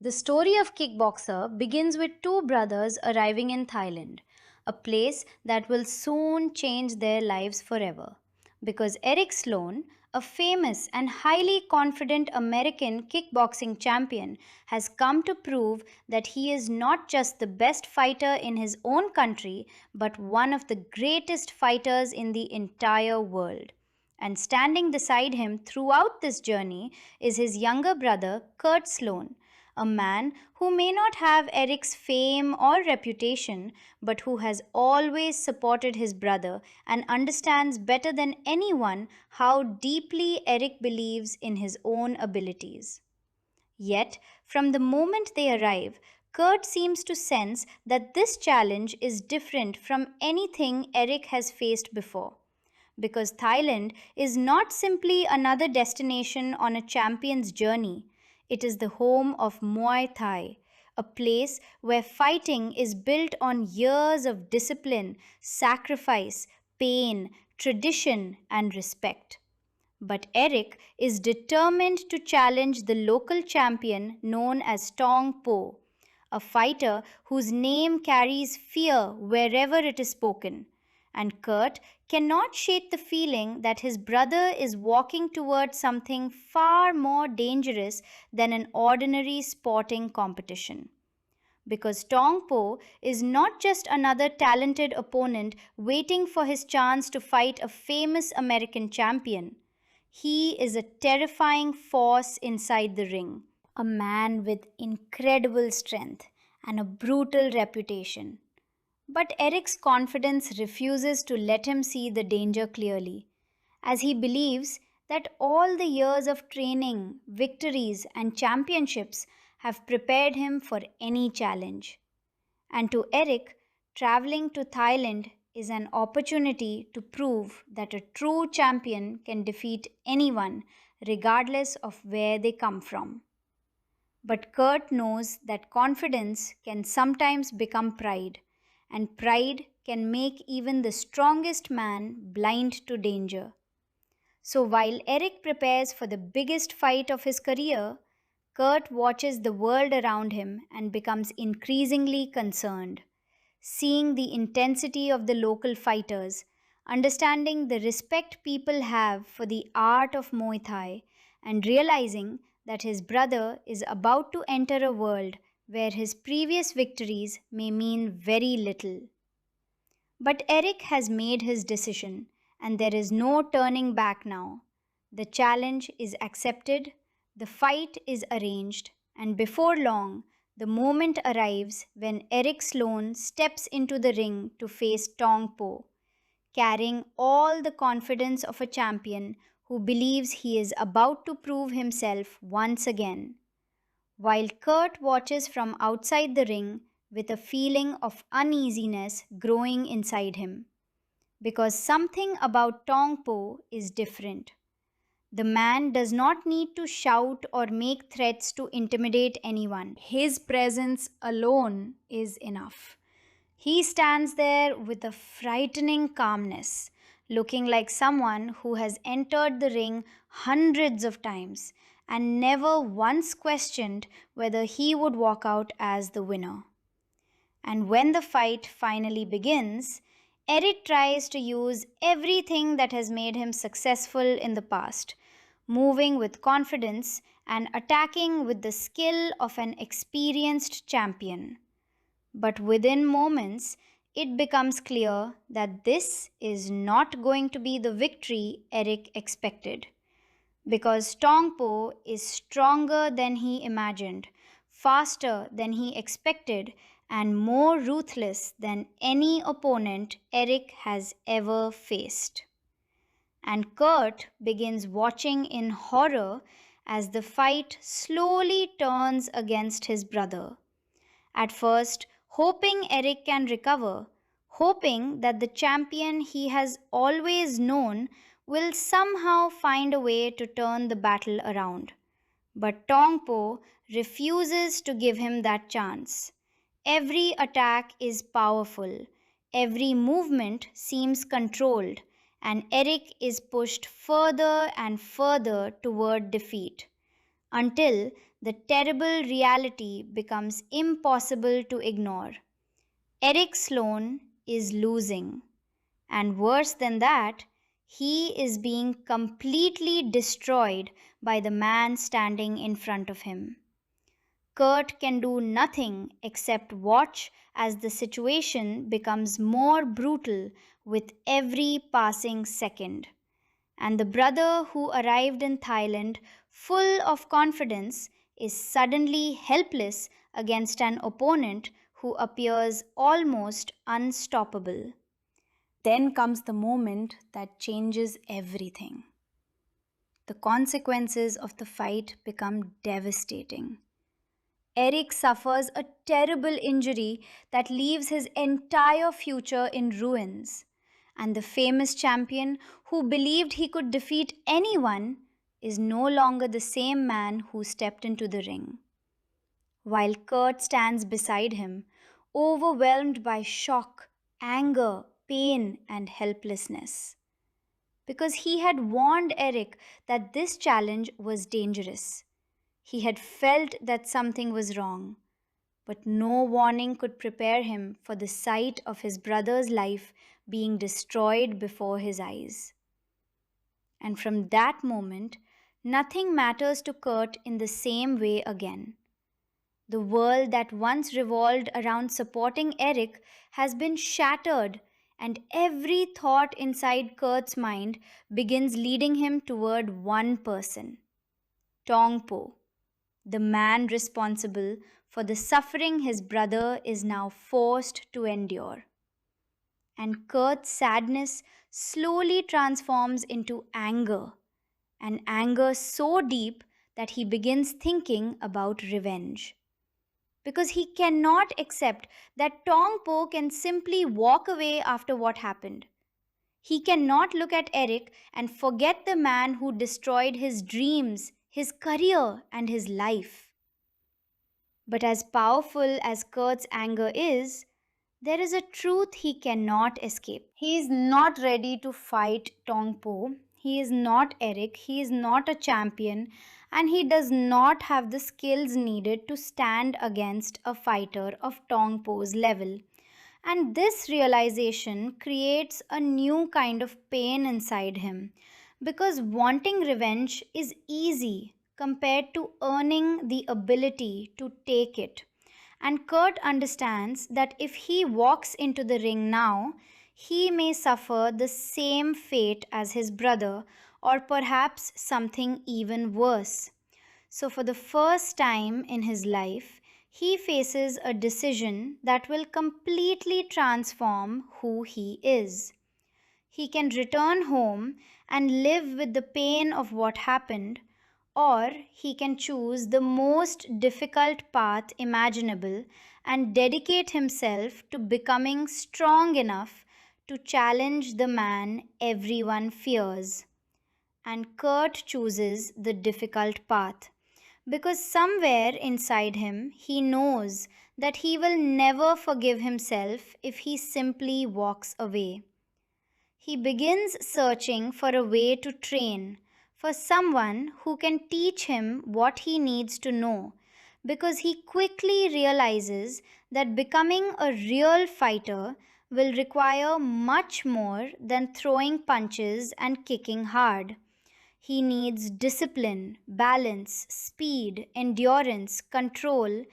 The story of Kickboxer begins with two brothers arriving in Thailand, a place that will soon change their lives forever. Because Eric Sloane, a famous and highly confident American kickboxing champion, has come to prove that he is not just the best fighter in his own country, but one of the greatest fighters in the entire world. And standing beside him throughout this journey is his younger brother, Kurt Sloane, a man who may not have Eric's fame or reputation, but who has always supported his brother and understands better than anyone how deeply Eric believes in his own abilities. Yet, from the moment they arrive, Kurt seems to sense that this challenge is different from anything Eric has faced before. Because Thailand is not simply another destination on a champion's journey, it is the home of Muay Thai, a place where fighting is built on years of discipline, sacrifice, pain, tradition, and respect. But Eric is determined to challenge the local champion known as Tong, a fighter whose name carries fear wherever it is spoken. And Kurt cannot shake the feeling that his brother is walking towards something far more dangerous than an ordinary sporting competition. Because Tong Po is not just another talented opponent waiting for his chance to fight a famous American champion. He is a terrifying force inside the ring, a man with incredible strength and a brutal reputation. But Eric's confidence refuses to let him see the danger clearly, as he believes that all the years of training, victories, and championships have prepared him for any challenge. And to Eric, traveling to Thailand is an opportunity to prove that a true champion can defeat anyone, regardless of where they come from. But Kurt knows that confidence can sometimes become pride, and pride can make even the strongest man blind to danger. So while Eric prepares for the biggest fight of his career, Kurt watches the world around him and becomes increasingly concerned, seeing the intensity of the local fighters, understanding the respect people have for the art of Muay Thai, and realizing that his brother is about to enter a world where his previous victories may mean very little. But Eric has made his decision, and there is no turning back now. The challenge is accepted, the fight is arranged, and before long, the moment arrives when Eric Sloane steps into the ring to face Tong Po, carrying all the confidence of a champion who believes he is about to prove himself once again. While Kurt watches from outside the ring with a feeling of uneasiness growing inside him. Because something about Tong Po is different. The man does not need to shout or make threats to intimidate anyone. His presence alone is enough. He stands there with a frightening calmness, looking like someone who has entered the ring hundreds of times and never once questioned whether he would walk out as the winner. And when the fight finally begins, Eric tries to use everything that has made him successful in the past, moving with confidence and attacking with the skill of an experienced champion. But within moments, it becomes clear that this is not going to be the victory Eric expected. Because Tongpo is stronger than he imagined, faster than he expected, and more ruthless than any opponent Eric has ever faced. And Kurt begins watching in horror as the fight slowly turns against his brother. At first, hoping Eric can recover, hoping that the champion he has always known will somehow find a way to turn the battle around. But Tongpo refuses to give him that chance. Every attack is powerful, every movement seems controlled, and Eric is pushed further and further toward defeat until the terrible reality becomes impossible to ignore. Eric Sloane is losing. And worse than that, he is being completely destroyed by the man standing in front of him. Kurt can do nothing except watch as the situation becomes more brutal with every passing second. And the brother who arrived in Thailand full of confidence is suddenly helpless against an opponent who appears almost unstoppable. Then comes the moment that changes everything. The consequences of the fight become devastating. Eric suffers a terrible injury that leaves his entire future in ruins. And the famous champion who believed he could defeat anyone is no longer the same man who stepped into the ring. While Kurt stands beside him, overwhelmed by shock, anger, pain, and helplessness. Because he had warned Eric that this challenge was dangerous. He had felt that something was wrong, but no warning could prepare him for the sight of his brother's life being destroyed before his eyes. And from that moment, nothing matters to Kurt in the same way again. The world that once revolved around supporting Eric has been shattered, and every thought inside Kurt's mind begins leading him toward one person: Tong Po, the man responsible for the suffering his brother is now forced to endure. And Kurt's sadness slowly transforms into anger, an anger so deep that he begins thinking about revenge. Because he cannot accept that Tong Po can simply walk away after what happened. He cannot look at Eric and forget the man who destroyed his dreams, his career, and his life. But as powerful as Kurt's anger is, there is a truth he cannot escape. He is not ready to fight Tong Po. He is not Eric. He is not a champion. And he does not have the skills needed to stand against a fighter of Tong Po's level. And this realization creates a new kind of pain inside him. Because wanting revenge is easy compared to earning the ability to take it. And Kurt understands that if he walks into the ring now, he may suffer the same fate as his brother, or perhaps something even worse. So, for the first time in his life, he faces a decision that will completely transform who he is. He can return home and live with the pain of what happened, or he can choose the most difficult path imaginable and dedicate himself to becoming strong enough to challenge the man everyone fears. And Kurt chooses the difficult path because somewhere inside him he knows that he will never forgive himself if he simply walks away. He begins searching for a way to train, for someone who can teach him what he needs to know, because he quickly realizes that becoming a real fighter will require much more than throwing punches and kicking hard. He needs discipline, balance, speed, endurance, control,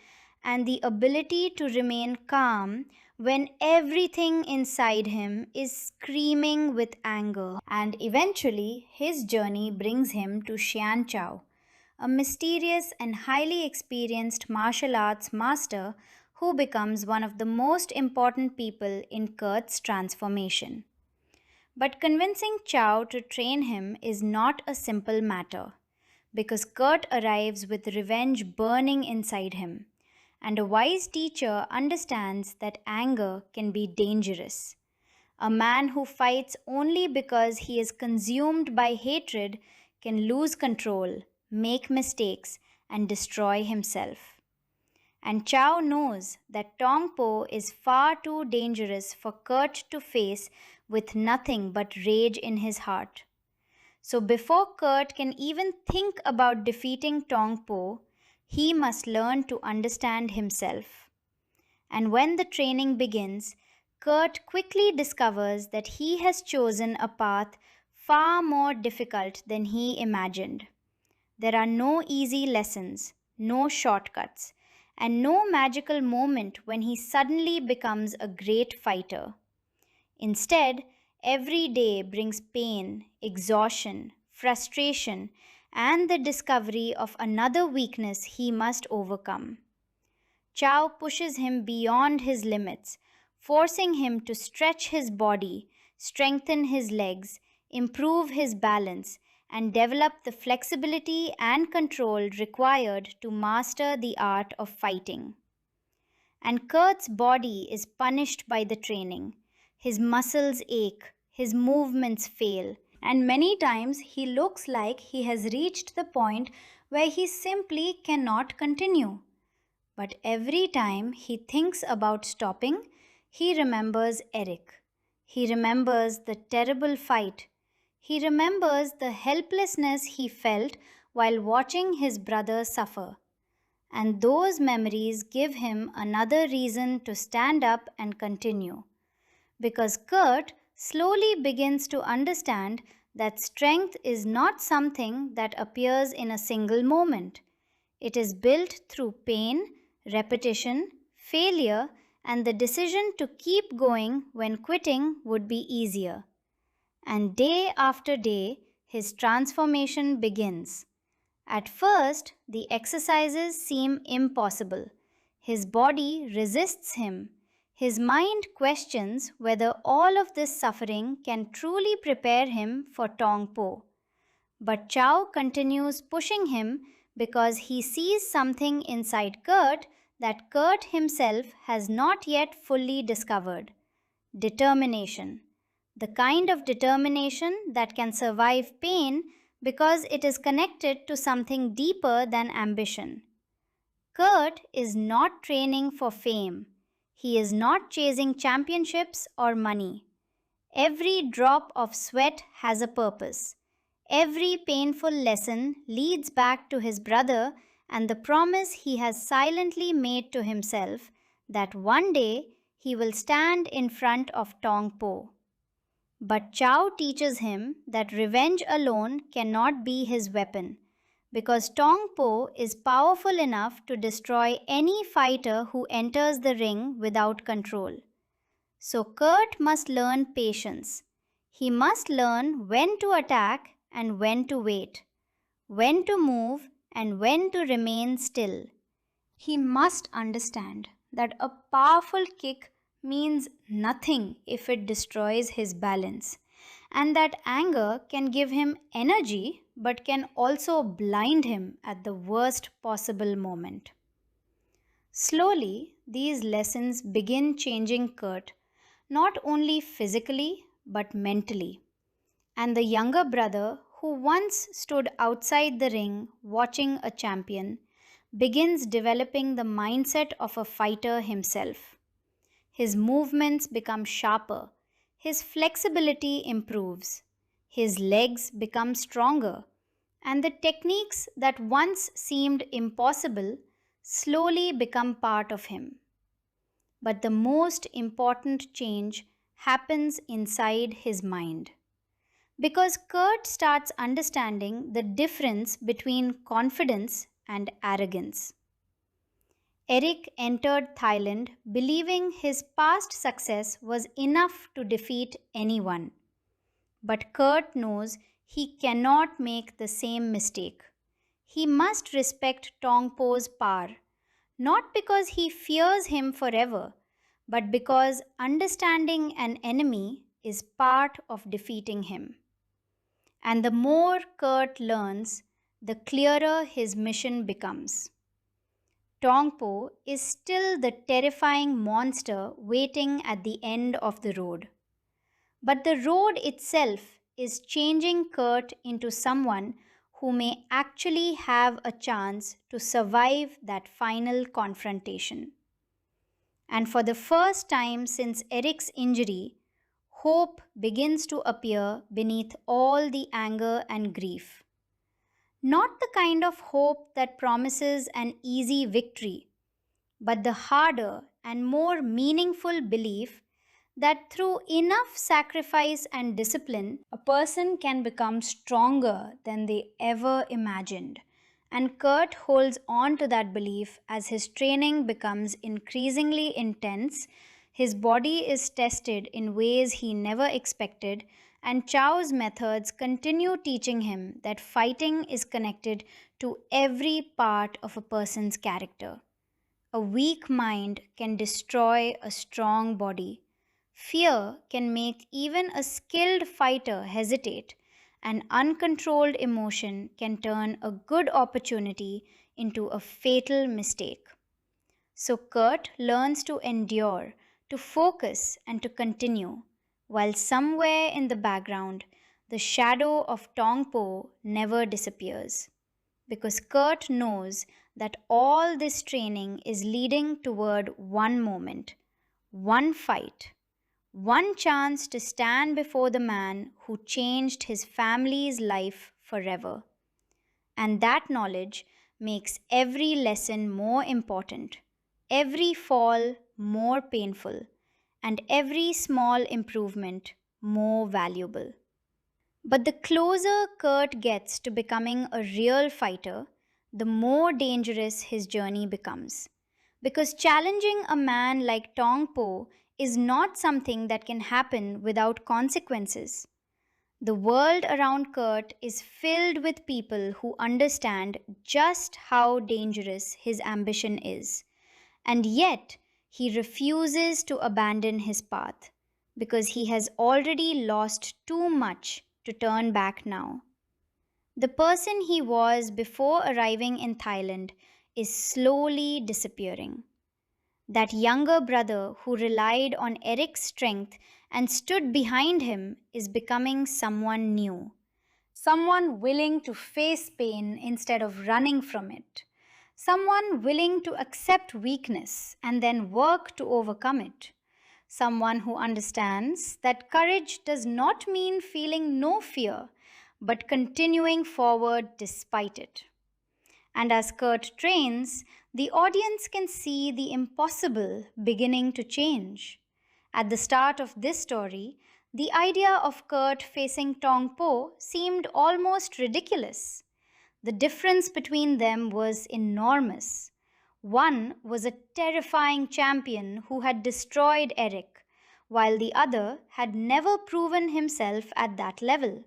and the ability to remain calm when everything inside him is screaming with anger. And eventually, his journey brings him to Xian Chao, a mysterious and highly experienced martial arts master who becomes one of the most important people in Kurt's transformation. But convincing Chow to train him is not a simple matter, because Kurt arrives with revenge burning inside him, and a wise teacher understands that anger can be dangerous. A man who fights only because he is consumed by hatred can lose control, make mistakes, and destroy himself. And Chow knows that Tong Po is far too dangerous for Kurt to face with nothing but rage in his heart. So before Kurt can even think about defeating Tong Po, He must learn to understand himself. And when the training begins, Kurt quickly discovers that he has chosen a path far more difficult than he imagined. There are no easy lessons, no shortcuts, and no magical moment when he suddenly becomes a great fighter. Instead, every day brings pain, exhaustion, frustration, and the discovery of another weakness he must overcome. Chow pushes him beyond his limits, forcing him to stretch his body, strengthen his legs, improve his balance, and develop the flexibility and control required to master the art of fighting. And Kurt's body is punished by the training. His muscles ache, his movements fail, and many times he looks like he has reached the point where he simply cannot continue. But every time he thinks about stopping, he remembers Eric. He remembers the terrible fight. He remembers the helplessness he felt while watching his brother suffer. And those memories give him another reason to stand up and continue. Because Kurt slowly begins to understand that strength is not something that appears in a single moment. It is built through pain, repetition, failure, and the decision to keep going when quitting would be easier. And day after day, his transformation begins. At first, the exercises seem impossible. His body resists him. His mind questions whether all of this suffering can truly prepare him for Tong Po. But Chow continues pushing him because he sees something inside Kurt that Kurt himself has not yet fully discovered: determination. The kind of determination that can survive pain because it is connected to something deeper than ambition. Kurt is not training for fame. He is not chasing championships or money. Every drop of sweat has a purpose. Every painful lesson leads back to his brother and the promise he has silently made to himself that one day he will stand in front of Tong Po. But Chow teaches him that revenge alone cannot be his weapon, because Tong Po is powerful enough to destroy any fighter who enters the ring without control. So Kurt must learn patience. He must learn when to attack and when to wait, when to move and when to remain still. He must understand that a powerful kick means nothing if it destroys his balance, and that anger can give him energy but can also blind him at the worst possible moment. Slowly, these lessons begin changing Kurt, not only physically but mentally. And the younger brother, who once stood outside the ring watching a champion, begins developing the mindset of a fighter himself. His movements become sharper, his flexibility improves, his legs become stronger, and the techniques that once seemed impossible slowly become part of him. But the most important change happens inside his mind. Because Kurt starts understanding the difference between confidence and arrogance. Eric entered Thailand believing his past success was enough to defeat anyone. But Kurt knows he cannot make the same mistake. He must respect Tong Po's power, not because he fears him forever, but because understanding an enemy is part of defeating him. And the more Kurt learns, the clearer his mission becomes. Tong Po is still the terrifying monster waiting at the end of the road. But the road itself is changing Kurt into someone who may actually have a chance to survive that final confrontation. And for the first time since Eric's injury, hope begins to appear beneath all the anger and grief. Not the kind of hope that promises an easy victory, but the harder and more meaningful belief that through enough sacrifice and discipline, a person can become stronger than they ever imagined. And Kurt holds on to that belief as his training becomes increasingly intense, his body is tested in ways he never expected, and Chow's methods continue teaching him that fighting is connected to every part of a person's character. A weak mind can destroy a strong body. Fear can make even a skilled fighter hesitate, and uncontrolled emotion can turn a good opportunity into a fatal mistake. So Kurt learns to endure, to focus, and to continue, while somewhere in the background, the shadow of Tong Po never disappears. Because Kurt knows that all this training is leading toward one moment, one fight, one chance to stand before the man who changed his family's life forever. And that knowledge makes every lesson more important, every fall more painful, and every small improvement more valuable. But the closer Kurt gets to becoming a real fighter, the more dangerous his journey becomes. Because challenging a man like Tong Po is not something that can happen without consequences. The world around Kurt is filled with people who understand just how dangerous his ambition is. And yet, he refuses to abandon his path because he has already lost too much to turn back now. The person he was before arriving in Thailand is slowly disappearing. That younger brother who relied on Eric's strength and stood behind him is becoming someone new. Someone willing to face pain instead of running from it. Someone willing to accept weakness and then work to overcome it. Someone who understands that courage does not mean feeling no fear, but continuing forward despite it. And as Kurt trains, the audience can see the impossible beginning to change. At the start of this story, the idea of Kurt facing Tong Po seemed almost ridiculous. The difference between them was enormous. One was a terrifying champion who had destroyed Eric, while the other had never proven himself at that level.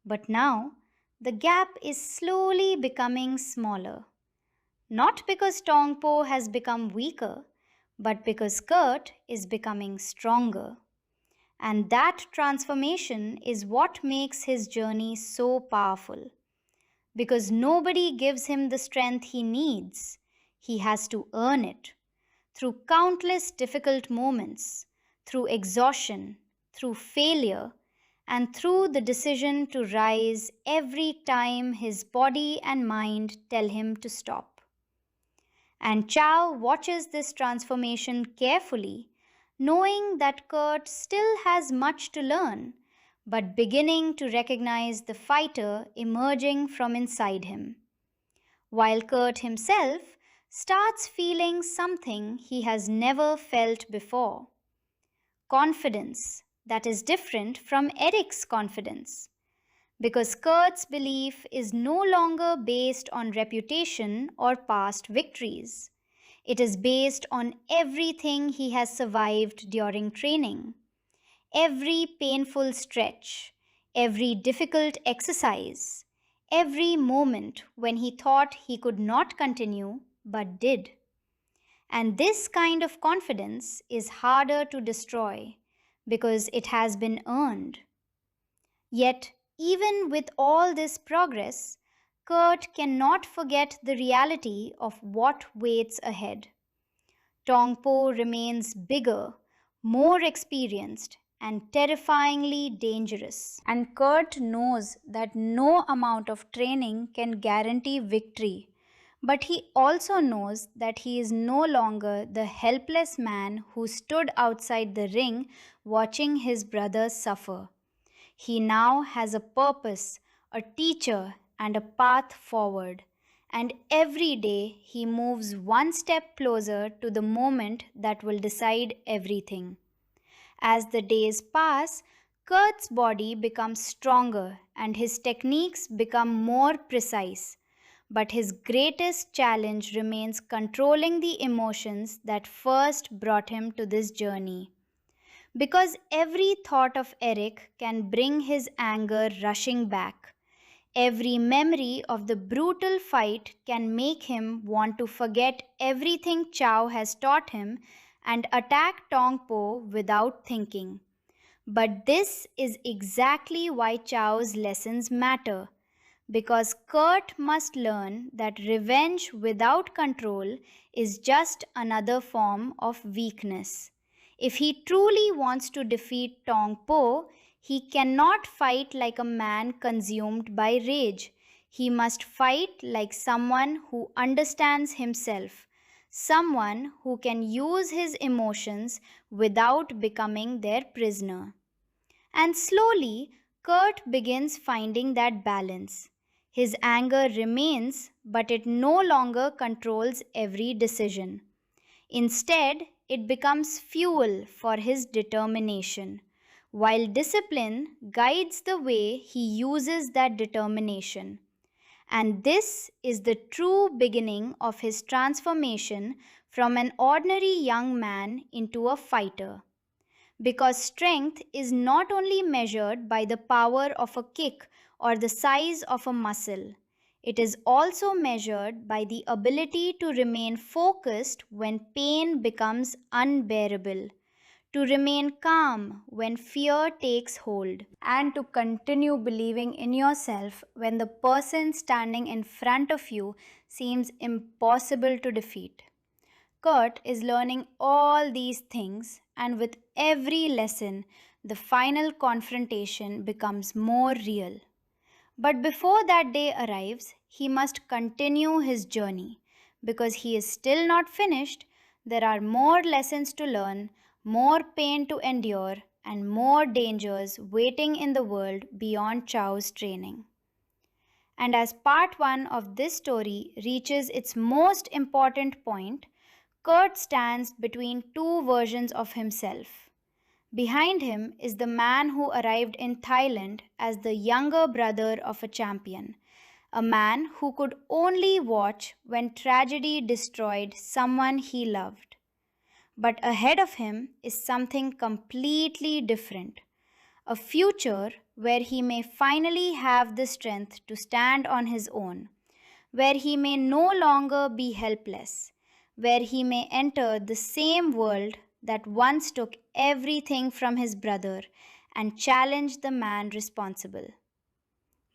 But now, the gap is slowly becoming smaller. Not because Tong Po has become weaker, but because Kurt is becoming stronger. And that transformation is what makes his journey so powerful. Because nobody gives him the strength he needs, he has to earn it. Through countless difficult moments, through exhaustion, through failure, and through the decision to rise every time his body and mind tell him to stop. And Chow watches this transformation carefully, knowing that Kurt still has much to learn, but beginning to recognize the fighter emerging from inside him. While Kurt himself starts feeling something he has never felt before, confidence that is different from Eric's confidence. Because Kurt's belief is no longer based on reputation or past victories. It is based on everything he has survived during training. Every painful stretch, every difficult exercise, every moment when he thought he could not continue but did. And this kind of confidence is harder to destroy because it has been earned. Yet, even with all this progress, Kurt cannot forget the reality of what waits ahead. Tong Po remains bigger, more experienced, and terrifyingly dangerous. And Kurt knows that no amount of training can guarantee victory. But he also knows that he is no longer the helpless man who stood outside the ring watching his brother suffer. He now has a purpose, a teacher, and a path forward. And every day he moves one step closer to the moment that will decide everything. As the days pass, Kurt's body becomes stronger and his techniques become more precise. But his greatest challenge remains controlling the emotions that first brought him to this journey. Because every thought of Eric can bring his anger rushing back. Every memory of the brutal fight can make him want to forget everything Chow has taught him and attack Tong Po without thinking. But this is exactly why Chow's lessons matter. Because Kurt must learn that revenge without control is just another form of weakness. If he truly wants to defeat Tong Po, he cannot fight like a man consumed by rage. He must fight like someone who understands himself, someone who can use his emotions without becoming their prisoner. And slowly, Kurt begins finding that balance. His anger remains, but it no longer controls every decision. Instead, it becomes fuel for his determination, while discipline guides the way he uses that determination. And this is the true beginning of his transformation from an ordinary young man into a fighter. Because strength is not only measured by the power of a kick or the size of a muscle, it is also measured by the ability to remain focused when pain becomes unbearable, to remain calm when fear takes hold, and to continue believing in yourself when the person standing in front of you seems impossible to defeat. Kurt is learning all these things, and with every lesson, the final confrontation becomes more real. But before that day arrives, he must continue his journey because he is still not finished. There are more lessons to learn, more pain to endure, and more dangers waiting in the world beyond Chow's training. And as part 1 of this story reaches its most important point, Kurt stands between two versions of himself. Behind him is the man who arrived in Thailand as the younger brother of a champion, a man who could only watch when tragedy destroyed someone he loved. But ahead of him is something completely different, a future where he may finally have the strength to stand on his own, where he may no longer be helpless, where he may enter the same world that once took everything from his brother and challenge the man responsible.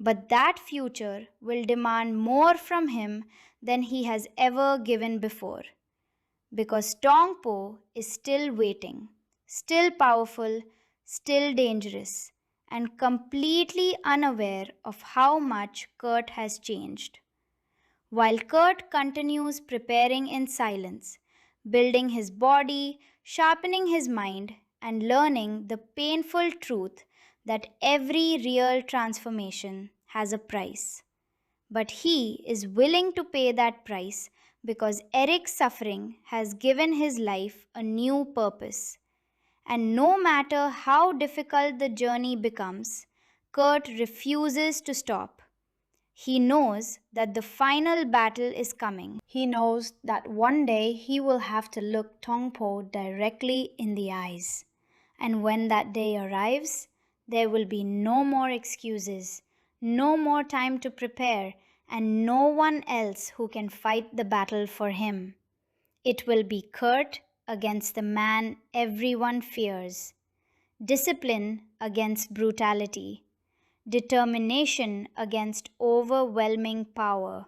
But that future will demand more from him than he has ever given before, because Tong Po is still waiting, still powerful, still dangerous, and completely unaware of how much Kurt has changed. While Kurt continues preparing in silence, building his body, sharpening his mind, and learning the painful truth that every real transformation has a price. But he is willing to pay that price because Eric's suffering has given his life a new purpose. And no matter how difficult the journey becomes, Kurt refuses to stop. He knows that the final battle is coming. He knows that one day he will have to look Tong Po directly in the eyes. And when that day arrives, there will be no more excuses, no more time to prepare, and no one else who can fight the battle for him. It will be Kurt against the man everyone fears, discipline against brutality, determination against overwhelming power,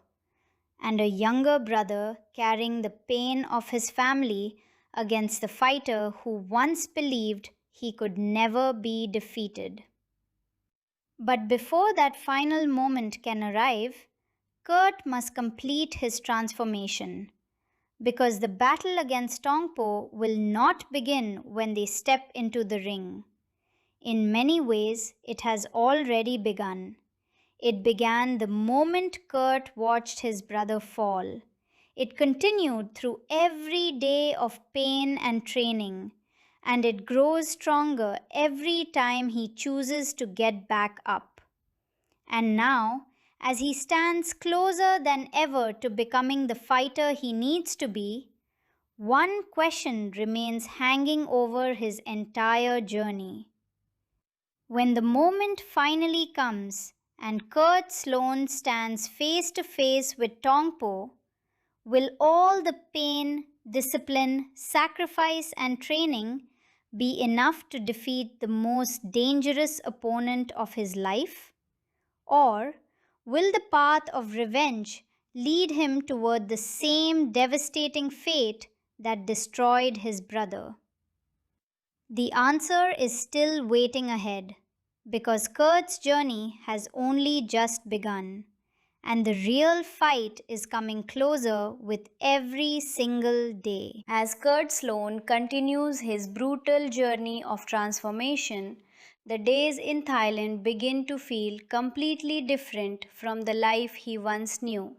and a younger brother carrying the pain of his family against the fighter who once believed he could never be defeated. But before that final moment can arrive, Kurt must complete his transformation. Because the battle against Tong Po will not begin when they step into the ring. In many ways, it has already begun. It began the moment Kurt watched his brother fall. It continued through every day of pain and training, and it grows stronger every time he chooses to get back up. And now, as he stands closer than ever to becoming the fighter he needs to be, one question remains hanging over his entire journey. When the moment finally comes and Kurt Sloane stands face to face with Tong Po, will all the pain, discipline, sacrifice, and training be enough to defeat the most dangerous opponent of his life? Or will the path of revenge lead him toward the same devastating fate that destroyed his brother? The answer is still waiting ahead because Kurt's journey has only just begun, and the real fight is coming closer with every single day. As Kurt Sloane continues his brutal journey of transformation, the days in Thailand begin to feel completely different from the life he once knew.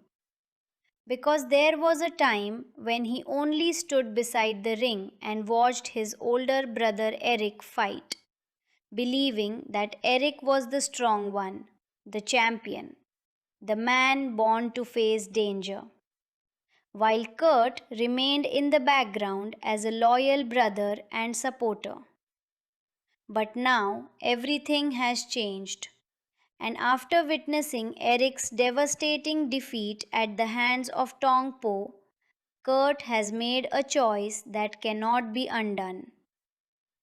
Because there was a time when he only stood beside the ring and watched his older brother Eric fight, believing that Eric was the strong one, the champion, the man born to face danger, while Kurt remained in the background as a loyal brother and supporter. But now everything has changed. And after witnessing Eric's devastating defeat at the hands of Tong Po, Kurt has made a choice that cannot be undone.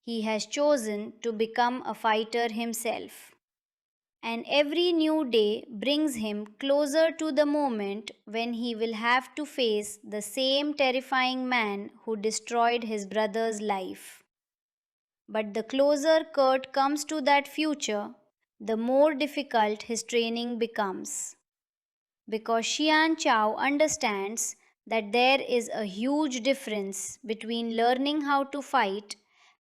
He has chosen to become a fighter himself. And every new day brings him closer to the moment when he will have to face the same terrifying man who destroyed his brother's life. But the closer Kurt comes to that future, the more difficult his training becomes. Because Xian Chao understands that there is a huge difference between learning how to fight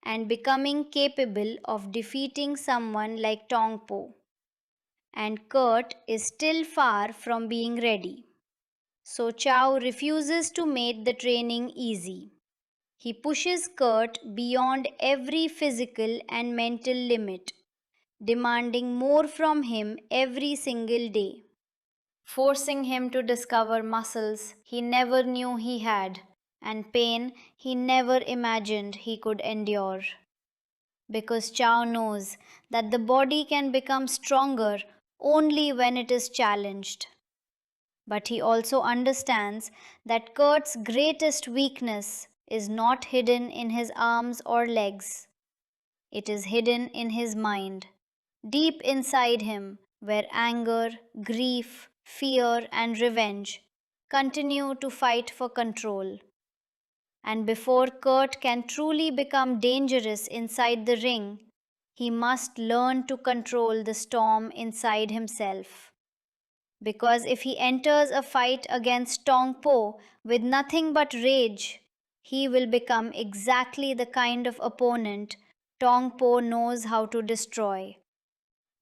and becoming capable of defeating someone like Tong Po. And Kurt is still far from being ready. So Chao refuses to make the training easy. He pushes Kurt beyond every physical and mental limit, demanding more from him every single day, forcing him to discover muscles he never knew he had and pain he never imagined he could endure. Because Chow knows that the body can become stronger only when it is challenged. But he also understands that Kurt's greatest weakness is not hidden in his arms or legs. It is hidden in his mind, deep inside him, where anger, grief, fear, and revenge continue to fight for control. And before Kurt can truly become dangerous inside the ring, he must learn to control the storm inside himself. Because if he enters a fight against Tong Po with nothing but rage, he will become exactly the kind of opponent Tong Po knows how to destroy: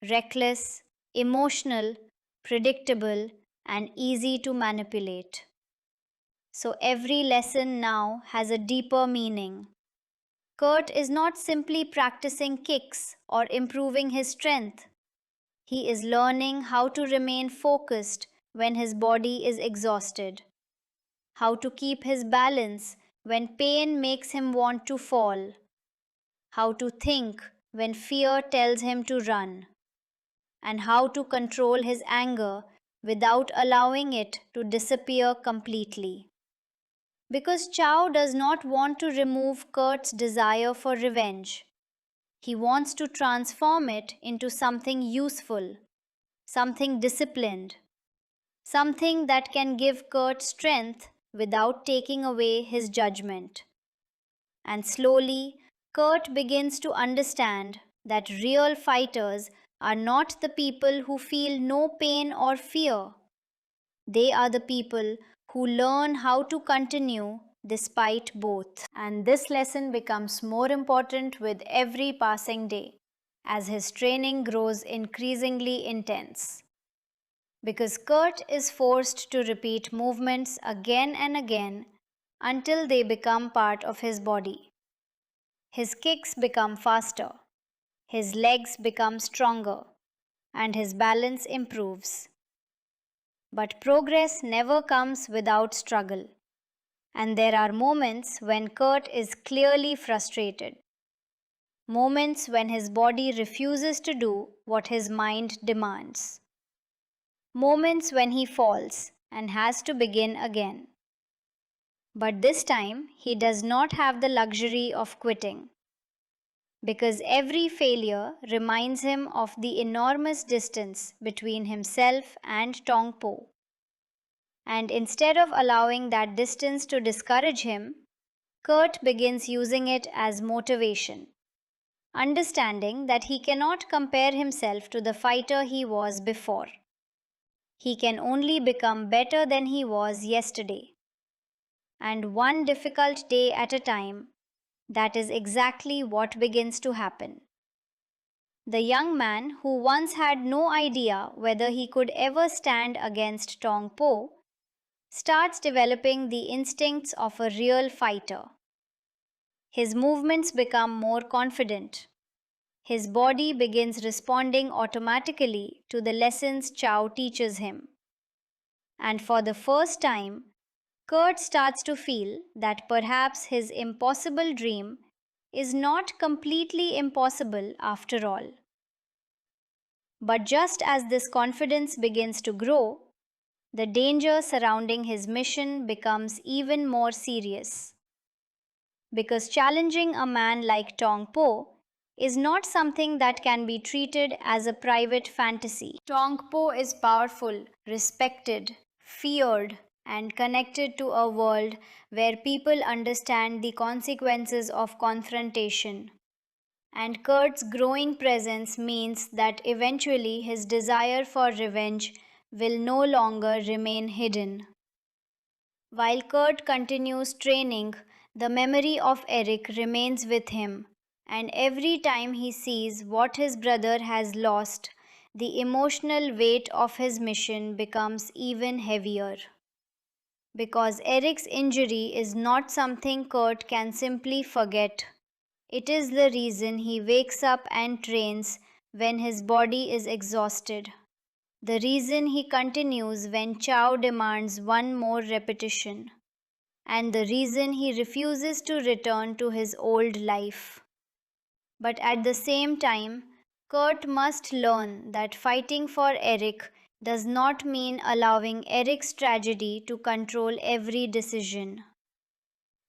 reckless, emotional, predictable, and easy to manipulate. So every lesson now has a deeper meaning. Kurt is not simply practicing kicks or improving his strength. He is learning how to remain focused when his body is exhausted, how to keep his balance when pain makes him want to fall, how to think when fear tells him to run, and how to control his anger without allowing it to disappear completely. Because Chow does not want to remove Kurt's desire for revenge. He wants to transform it into something useful, something disciplined, something that can give Kurt strength without taking away his judgment. And slowly, Kurt begins to understand that real fighters are not the people who feel no pain or fear. They are the people who learn how to continue despite both. And this lesson becomes more important with every passing day as his training grows increasingly intense. because Kurt is forced to repeat movements again and again until they become part of his body. His kicks become faster, his legs become stronger, and his balance improves. But progress never comes without struggle, and there are moments when Kurt is clearly frustrated. Moments when his body refuses to do what his mind demands. Moments when he falls and has to begin again. But this time, he does not have the luxury of quitting, because every failure reminds him of the enormous distance between himself and Tong Po. And instead of allowing that distance to discourage him, Kurt begins using it as motivation, understanding that he cannot compare himself to the fighter he was before. He can only become better than he was yesterday. And one difficult day at a time, that is exactly what begins to happen. The young man, who once had no idea whether he could ever stand against Tong Po, starts developing the instincts of a real fighter. His movements become more confident. His body begins responding automatically to the lessons Chow teaches him. And for the first time, Kurt starts to feel that perhaps his impossible dream is not completely impossible after all. But just as this confidence begins to grow, the danger surrounding his mission becomes even more serious. Because challenging a man like Tong Po is not something that can be treated as a private fantasy. Tong Po is powerful, respected, feared, and connected to a world where people understand the consequences of confrontation. And Kurt's growing presence means that eventually his desire for revenge will no longer remain hidden. While Kurt continues training, the memory of Eric remains with him, and every time he sees what his brother has lost, the emotional weight of his mission becomes even heavier. Because Eric's injury is not something Kurt can simply forget. It is the reason he wakes up and trains when his body is exhausted. The reason he continues when Chow demands one more repetition. And the reason he refuses to return to his old life. But at the same time, Kurt must learn that fighting for Eric does not mean allowing Eric's tragedy to control every decision.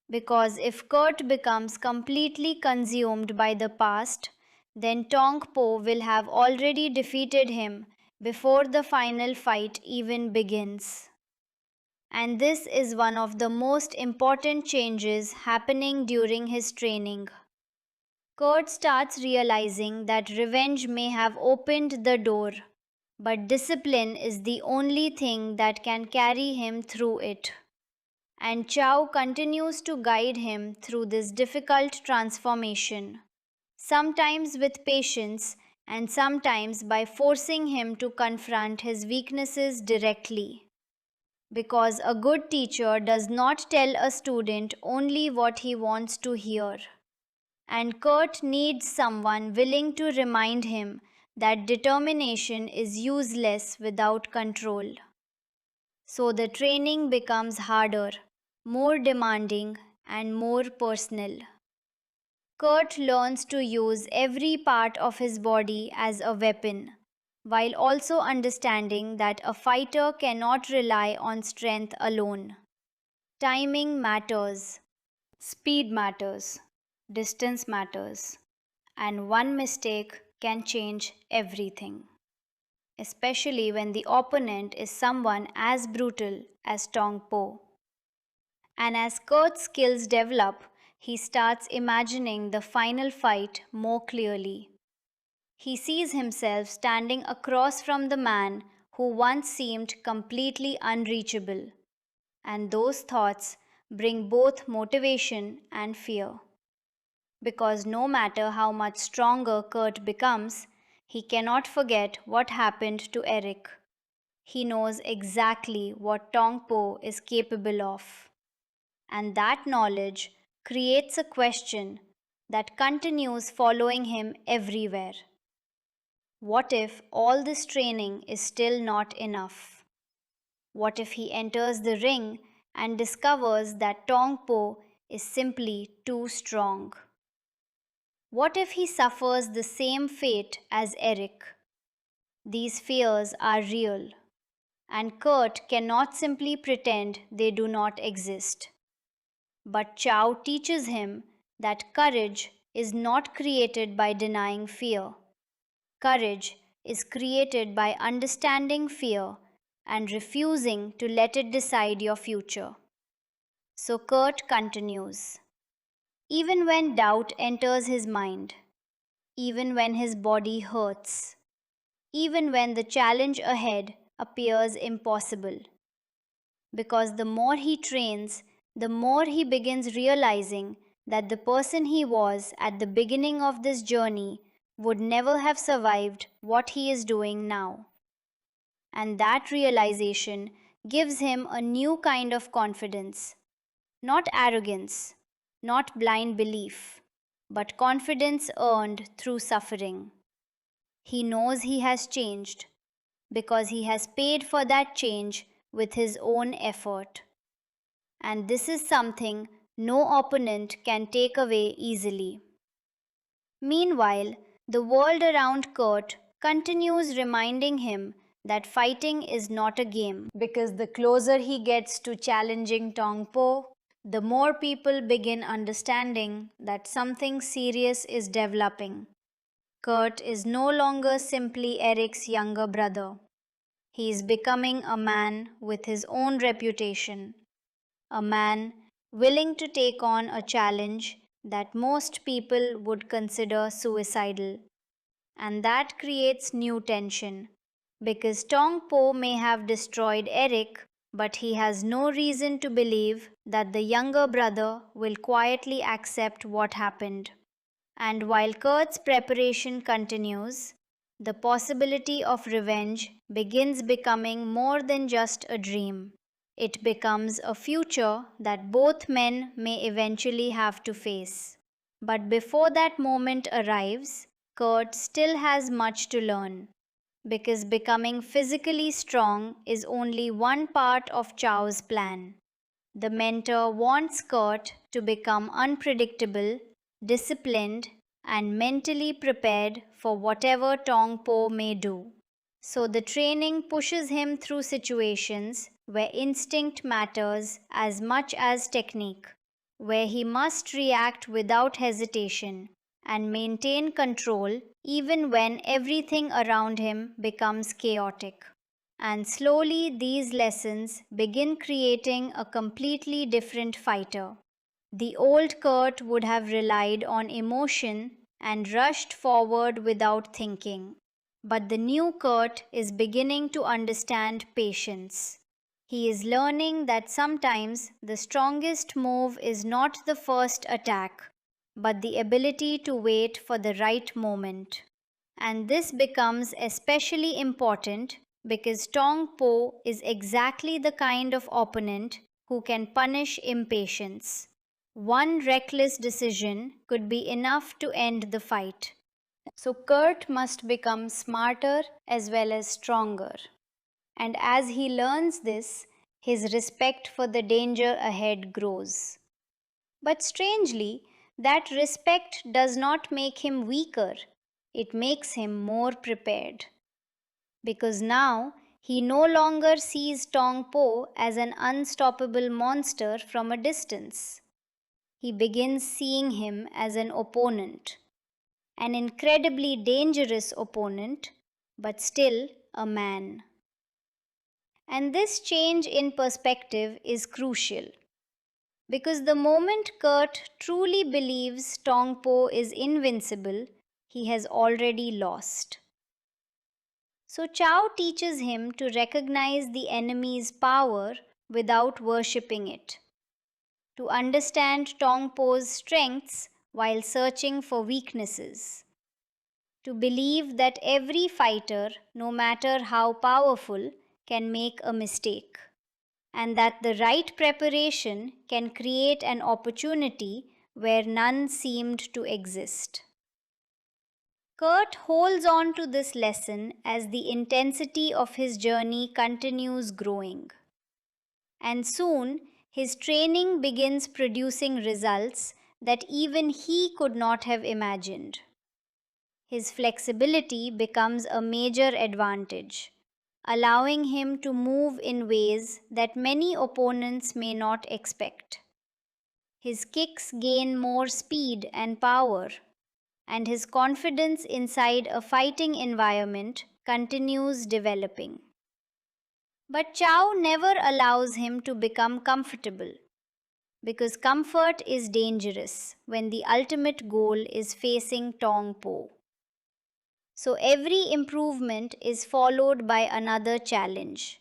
Because if Kurt becomes completely consumed by the past, then Tong Po will have already defeated him before the final fight even begins. And this is one of the most important changes happening during his training. Kurt starts realizing that revenge may have opened the door, but discipline is the only thing that can carry him through it. And Chow continues to guide him through this difficult transformation, sometimes with patience and sometimes by forcing him to confront his weaknesses directly. Because a good teacher does not tell a student only what he wants to hear. And Kurt needs someone willing to remind him that determination is useless without control. So the training becomes harder, more demanding, and more personal. Kurt learns to use every part of his body as a weapon, while also understanding that a fighter cannot rely on strength alone. Timing matters, speed matters, distance matters, and one mistake can change everything, especially when the opponent is someone as brutal as Tong Po. And as Kurt's skills develop, he starts imagining the final fight more clearly. He sees himself standing across from the man who once seemed completely unreachable, and those thoughts bring both motivation and fear. Because no matter how much stronger Kurt becomes, he cannot forget what happened to Eric. He knows exactly what Tong Po is capable of. And that knowledge creates a question that continues following him everywhere. What if all this training is still not enough? What if he enters the ring and discovers that Tong Po is simply too strong? What if he suffers the same fate as Eric? These fears are real, and Kurt cannot simply pretend they do not exist. But Chow teaches him that courage is not created by denying fear. Courage is created by understanding fear and refusing to let it decide your future. So Kurt continues. Even when doubt enters his mind, even when his body hurts, even when the challenge ahead appears impossible. Because the more he trains, the more he begins realizing that the person he was at the beginning of this journey would never have survived what he is doing now. And that realization gives him a new kind of confidence. Not arrogance, not blind belief, but confidence earned through suffering. He knows he has changed because he has paid for that change with his own effort. And this is something no opponent can take away easily. Meanwhile, the world around Kurt continues reminding him that fighting is not a game. Because the closer he gets to challenging Tong Po, the more people begin understanding that something serious is developing. Kurt is no longer simply Eric's younger brother. He is becoming a man with his own reputation, a man willing to take on a challenge that most people would consider suicidal. And that creates new tension because Tong Po may have destroyed Eric, but he has no reason to believe that the younger brother will quietly accept what happened. And while Kurt's preparation continues, the possibility of revenge begins becoming more than just a dream. It becomes a future that both men may eventually have to face. But before that moment arrives, Kurt still has much to learn. Because becoming physically strong is only one part of Chow's plan. The mentor wants Kurt to become unpredictable, disciplined, and mentally prepared for whatever Tong Po may do. So the training pushes him through situations where instinct matters as much as technique, where he must react without hesitation and maintain control even when everything around him becomes chaotic. And slowly these lessons begin creating a completely different fighter. The old Kurt would have relied on emotion and rushed forward without thinking. But the new Kurt is beginning to understand patience. He is learning that sometimes the strongest move is not the first attack, but the ability to wait for the right moment. And this becomes especially important because Tong Po is exactly the kind of opponent who can punish impatience. One reckless decision could be enough to end the fight. So Kurt must become smarter as well as stronger. And as he learns this, his respect for the danger ahead grows. But strangely, that respect does not make him weaker, it makes him more prepared. Because now he no longer sees Tong Po as an unstoppable monster from a distance. He begins seeing him as an opponent, an incredibly dangerous opponent, but still a man. And this change in perspective is crucial because the moment Kurt truly believes Tong Po is invincible, he has already lost. So Chow teaches him to recognize the enemy's power without worshipping it, to understand Tong Po's strengths while searching for weaknesses, to believe that every fighter, no matter how powerful, can make a mistake, and that the right preparation can create an opportunity where none seemed to exist. Kurt holds on to this lesson as the intensity of his journey continues growing. And soon, his training begins producing results that even he could not have imagined. His flexibility becomes a major advantage, allowing him to move in ways that many opponents may not expect. His kicks gain more speed and power, and his confidence inside a fighting environment continues developing. But Chow never allows him to become comfortable, because comfort is dangerous when the ultimate goal is facing Tong Po. So every improvement is followed by another challenge.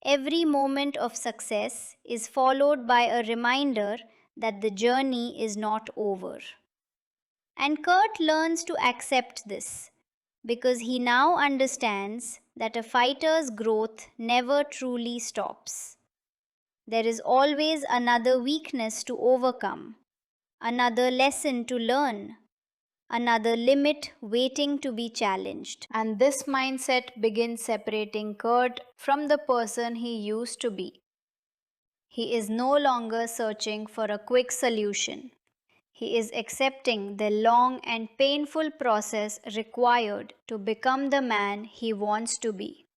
Every moment of success is followed by a reminder that the journey is not over. And Kurt learns to accept this because he now understands that a fighter's growth never truly stops. There is always another weakness to overcome, another lesson to learn, another limit waiting to be challenged. And this mindset begins separating Kurt from the person he used to be. He is no longer searching for a quick solution. He is accepting the long and painful process required to become the man he wants to be.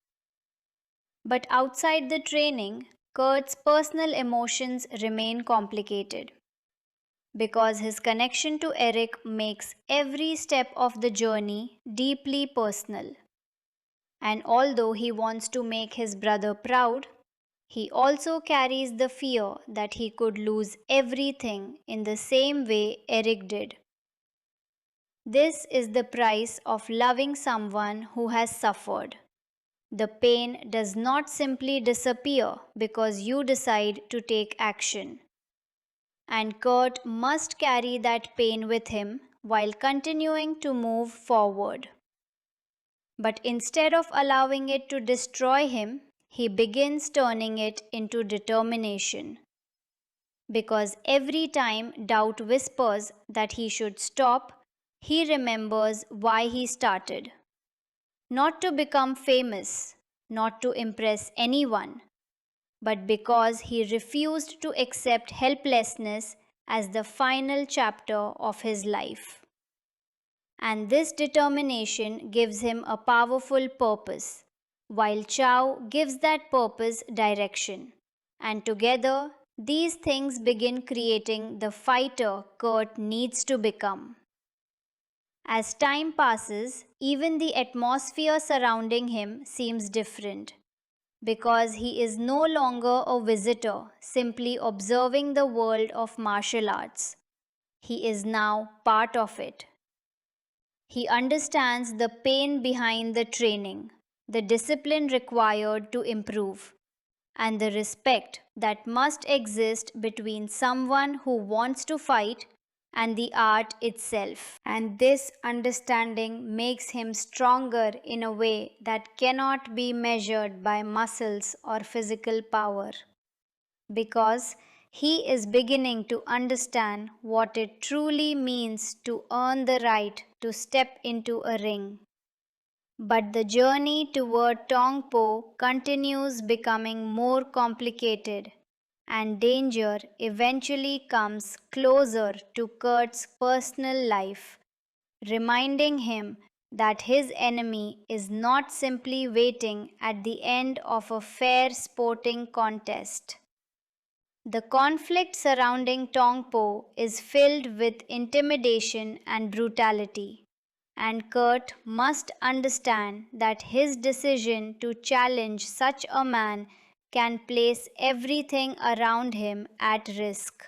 But outside the training, Kurt's personal emotions remain complicated because his connection to Eric makes every step of the journey deeply personal. And although he wants to make his brother proud, he also carries the fear that he could lose everything in the same way Eric did. This is the price of loving someone who has suffered. The pain does not simply disappear because you decide to take action. And Kurt must carry that pain with him while continuing to move forward. But instead of allowing it to destroy him, he begins turning it into determination. Because every time doubt whispers that he should stop, he remembers why he started. Not to become famous, not to impress anyone, but because he refused to accept helplessness as the final chapter of his life. And this determination gives him a powerful purpose, while Chow gives that purpose direction. And together, these things begin creating the fighter Kurt needs to become. As time passes, even the atmosphere surrounding him seems different because he is no longer a visitor simply observing the world of martial arts. He is now part of it. He understands the pain behind the training, the discipline required to improve, and the respect that must exist between someone who wants to fight and the art itself. And this understanding makes him stronger in a way that cannot be measured by muscles or physical power. Because he is beginning to understand what it truly means to earn the right to step into a ring. But the journey toward Tong Po continues becoming more complicated, and danger eventually comes closer to Kurt's personal life, reminding him that his enemy is not simply waiting at the end of a fair sporting contest. The conflict surrounding Tong Po is filled with intimidation and brutality, and Kurt must understand that his decision to challenge such a man can place everything around him at risk.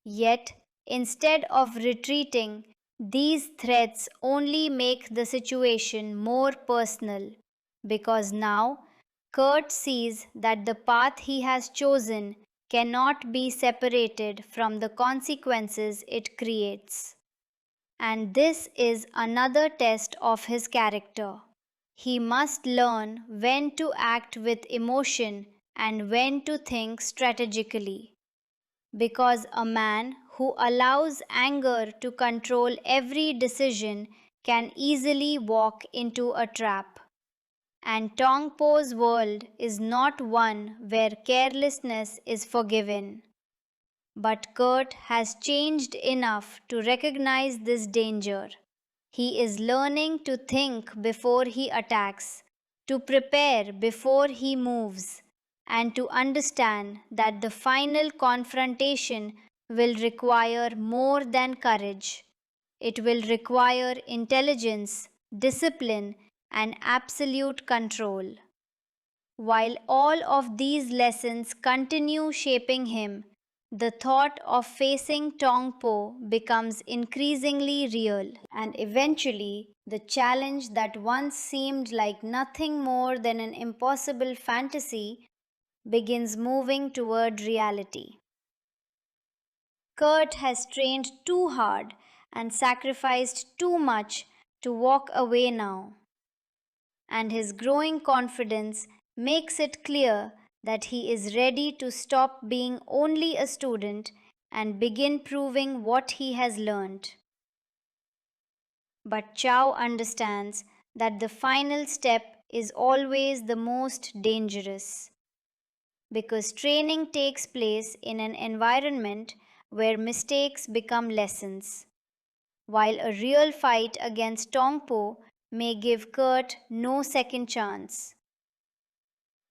Yet, instead of retreating, these threats only make the situation more personal because now Kurt sees that the path he has chosen cannot be separated from the consequences it creates. And this is another test of his character He must learn when to act with emotion and when to think strategically. Because a man who allows anger to control every decision can easily walk into a trap. And Tong Po's world is not one where carelessness is forgiven. But Kurt has changed enough to recognize this danger. He is learning to think before he attacks, to prepare before he moves, and to understand that the final confrontation will require more than courage. It will require intelligence, discipline, and absolute control. While all of these lessons continue shaping him, the thought of facing Tong Po becomes increasingly real, and eventually, the challenge that once seemed like nothing more than an impossible fantasy begins moving toward reality. Kurt has trained too hard and sacrificed too much to walk away now, and his growing confidence makes it clear that he is ready to stop being only a student and begin proving what he has learned. But Chow understands that the final step is always the most dangerous because training takes place in an environment where mistakes become lessons, while a real fight against Tongpo may give Kurt no second chance.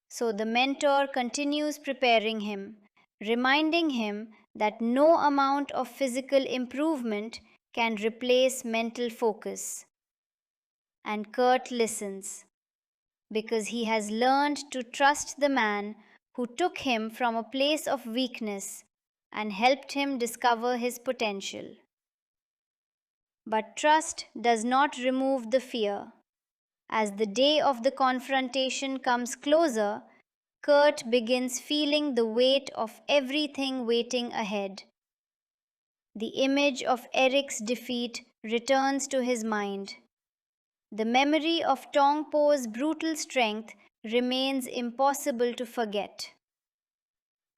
So the mentor continues preparing him, reminding him that no amount of physical improvement can replace mental focus. And Kurt listens because he has learned to trust the man who took him from a place of weakness and helped him discover his potential. But trust does not remove the fear. As the day of the confrontation comes closer, Kurt begins feeling the weight of everything waiting ahead. The image of Eric's defeat returns to his mind. The memory of Tong Po's brutal strength remains impossible to forget.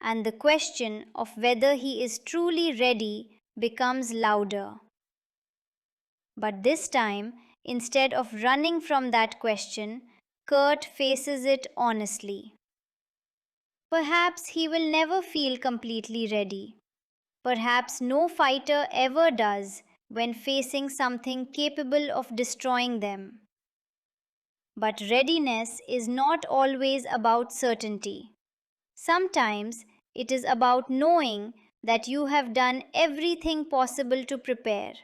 And the question of whether he is truly ready becomes louder. But this time, instead of running from that question, Kurt faces it honestly. Perhaps he will never feel completely ready. Perhaps no fighter ever does when facing something capable of destroying them. But readiness is not always about certainty. Sometimes it is about knowing that you have done everything possible to prepare.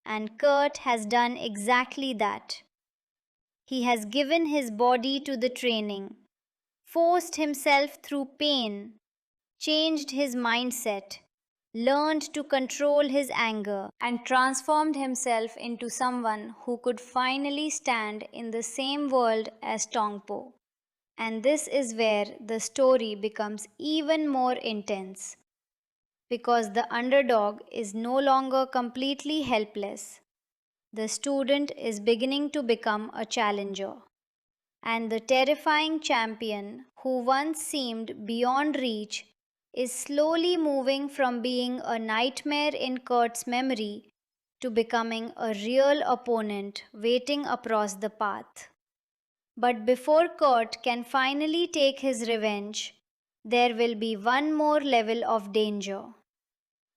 And Kurt has done exactly that. He has given his body to the training, forced himself through pain, changed his mindset, learned to control his anger, and transformed himself into someone who could finally stand in the same world as Tongpo. And this is where the story becomes even more intense because the underdog is no longer completely helpless. The student is beginning to become a challenger. And the terrifying champion who once seemed beyond reach is slowly moving from being a nightmare in Kurt's memory to becoming a real opponent waiting across the path. But before Kurt can finally take his revenge, there will be one more level of danger.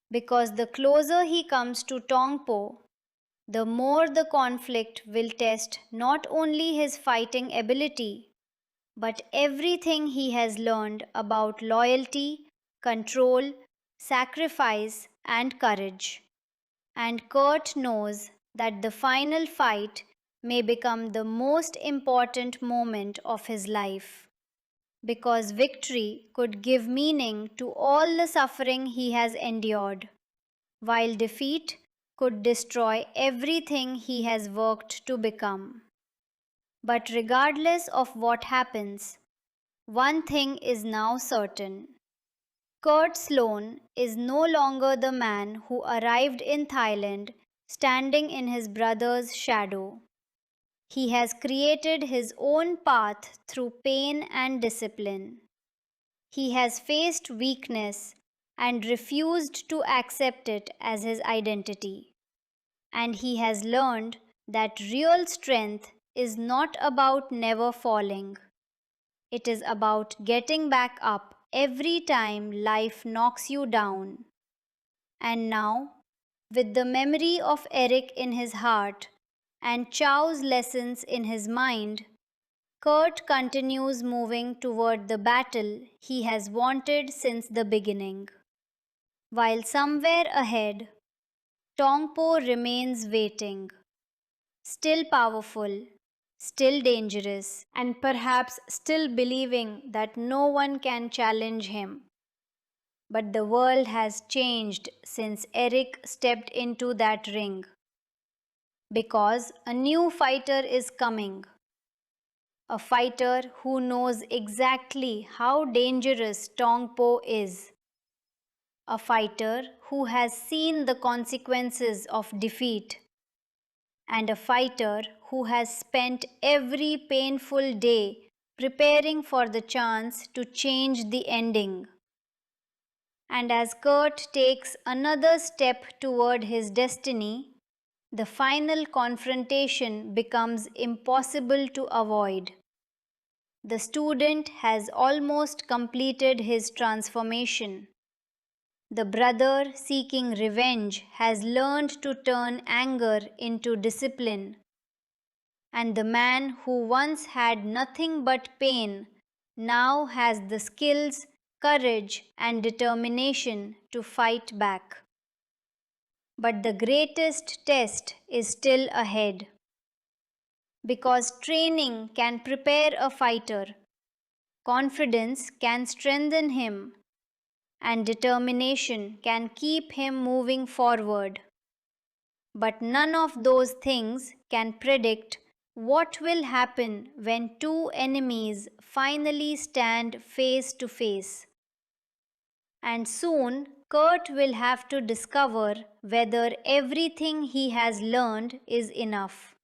Because the closer he comes to Tongpo, the more the conflict will test not only his fighting ability, but everything he has learned about loyalty, control, sacrifice, and courage. And Kurt knows that the final fight may become the most important moment of his life. Because victory could give meaning to all the suffering he has endured, while defeat could destroy everything he has worked to become. But regardless of what happens, one thing is now certain. Kurt Sloane is no longer the man who arrived in Thailand standing in his brother's shadow. He has created his own path through pain and discipline. He has faced weakness and refused to accept it as his identity. And he has learned that real strength is not about never falling. It is about getting back up every time life knocks you down. And now, with the memory of Eric in his heart and Chow's lessons in his mind, Kurt continues moving toward the battle he has wanted since the beginning. While somewhere ahead, Tongpo remains waiting, still powerful, still dangerous, and perhaps still believing that no one can challenge him. But the world has changed since Eric stepped into that ring. Because a new fighter is coming. A fighter who knows exactly how dangerous Tongpo is. A fighter who has seen the consequences of defeat. And a fighter who has spent every painful day preparing for the chance to change the ending. And as Kurt takes another step toward his destiny, the final confrontation becomes impossible to avoid. The student has almost completed his transformation. The brother seeking revenge has learned to turn anger into discipline. And the man who once had nothing but pain now has the skills, courage, and determination to fight back. But the greatest test is still ahead. Because training can prepare a fighter, confidence can strengthen him, and determination can keep him moving forward. But none of those things can predict what will happen when two enemies finally stand face to face. And soon, Kurt will have to discover whether everything he has learned is enough.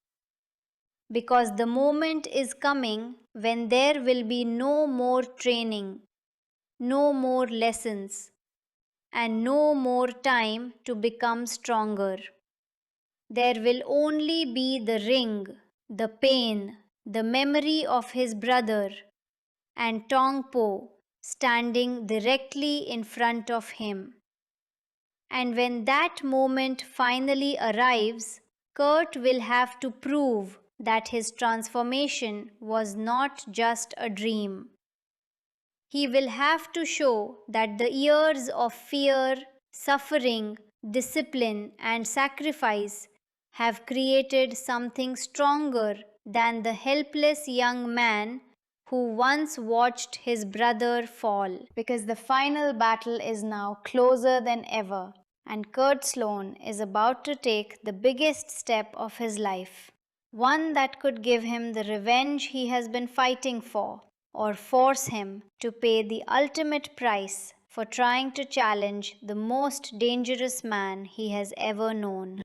Because the moment is coming when there will be no more training, no more lessons, and no more time to become stronger. There will only be the ring, the pain, the memory of his brother, and Tongpo standing directly in front of him. And when that moment finally arrives, Kurt will have to prove that his transformation was not just a dream. He will have to show that the years of fear, suffering, discipline, and sacrifice have created something stronger than the helpless young man who once watched his brother fall. Because the final battle is now closer than ever, and Kurt Sloane is about to take the biggest step of his life. One that could give him the revenge he has been fighting for, or force him to pay the ultimate price for trying to challenge the most dangerous man he has ever known.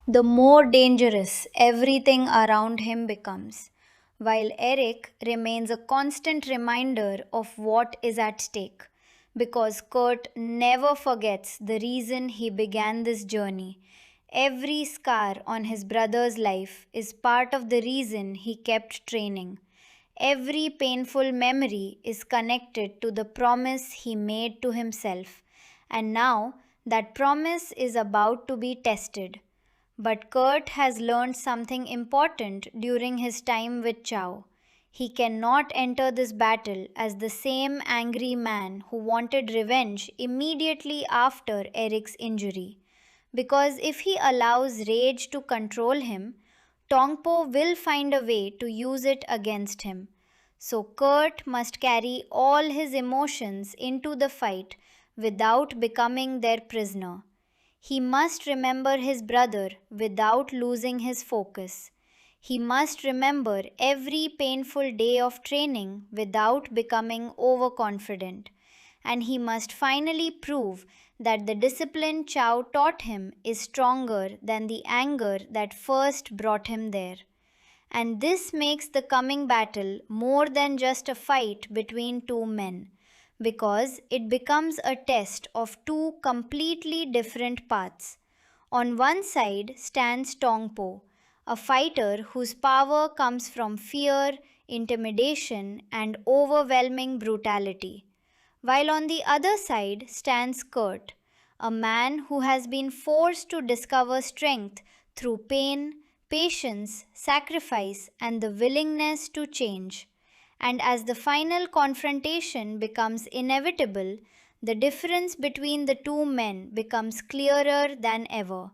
the more dangerous everything around him becomes, while Eric remains a constant reminder of what is at stake. Because Kurt never forgets the reason he began this journey. Every scar on his brother's life is part of the reason he kept training. Every painful memory is connected to the promise he made to himself, and now that promise is about to be tested. But Kurt has learned something important during his time with Chow. He cannot enter this battle as the same angry man who wanted revenge immediately after Eric's injury. Because if he allows rage to control him, Tongpo will find a way to use it against him. So Kurt must carry all his emotions into the fight without becoming their prisoner. He must remember his brother without losing his focus. He must remember every painful day of training without becoming overconfident. And he must finally prove that the discipline Chow taught him is stronger than the anger that first brought him there. And this makes the coming battle more than just a fight between two men, because it becomes a test of two completely different paths. On one side stands Tongpo, a fighter whose power comes from fear, intimidation, and overwhelming brutality. While on the other side stands Kurt, a man who has been forced to discover strength through pain, patience, sacrifice, and the willingness to change. And as the final confrontation becomes inevitable, the difference between the two men becomes clearer than ever.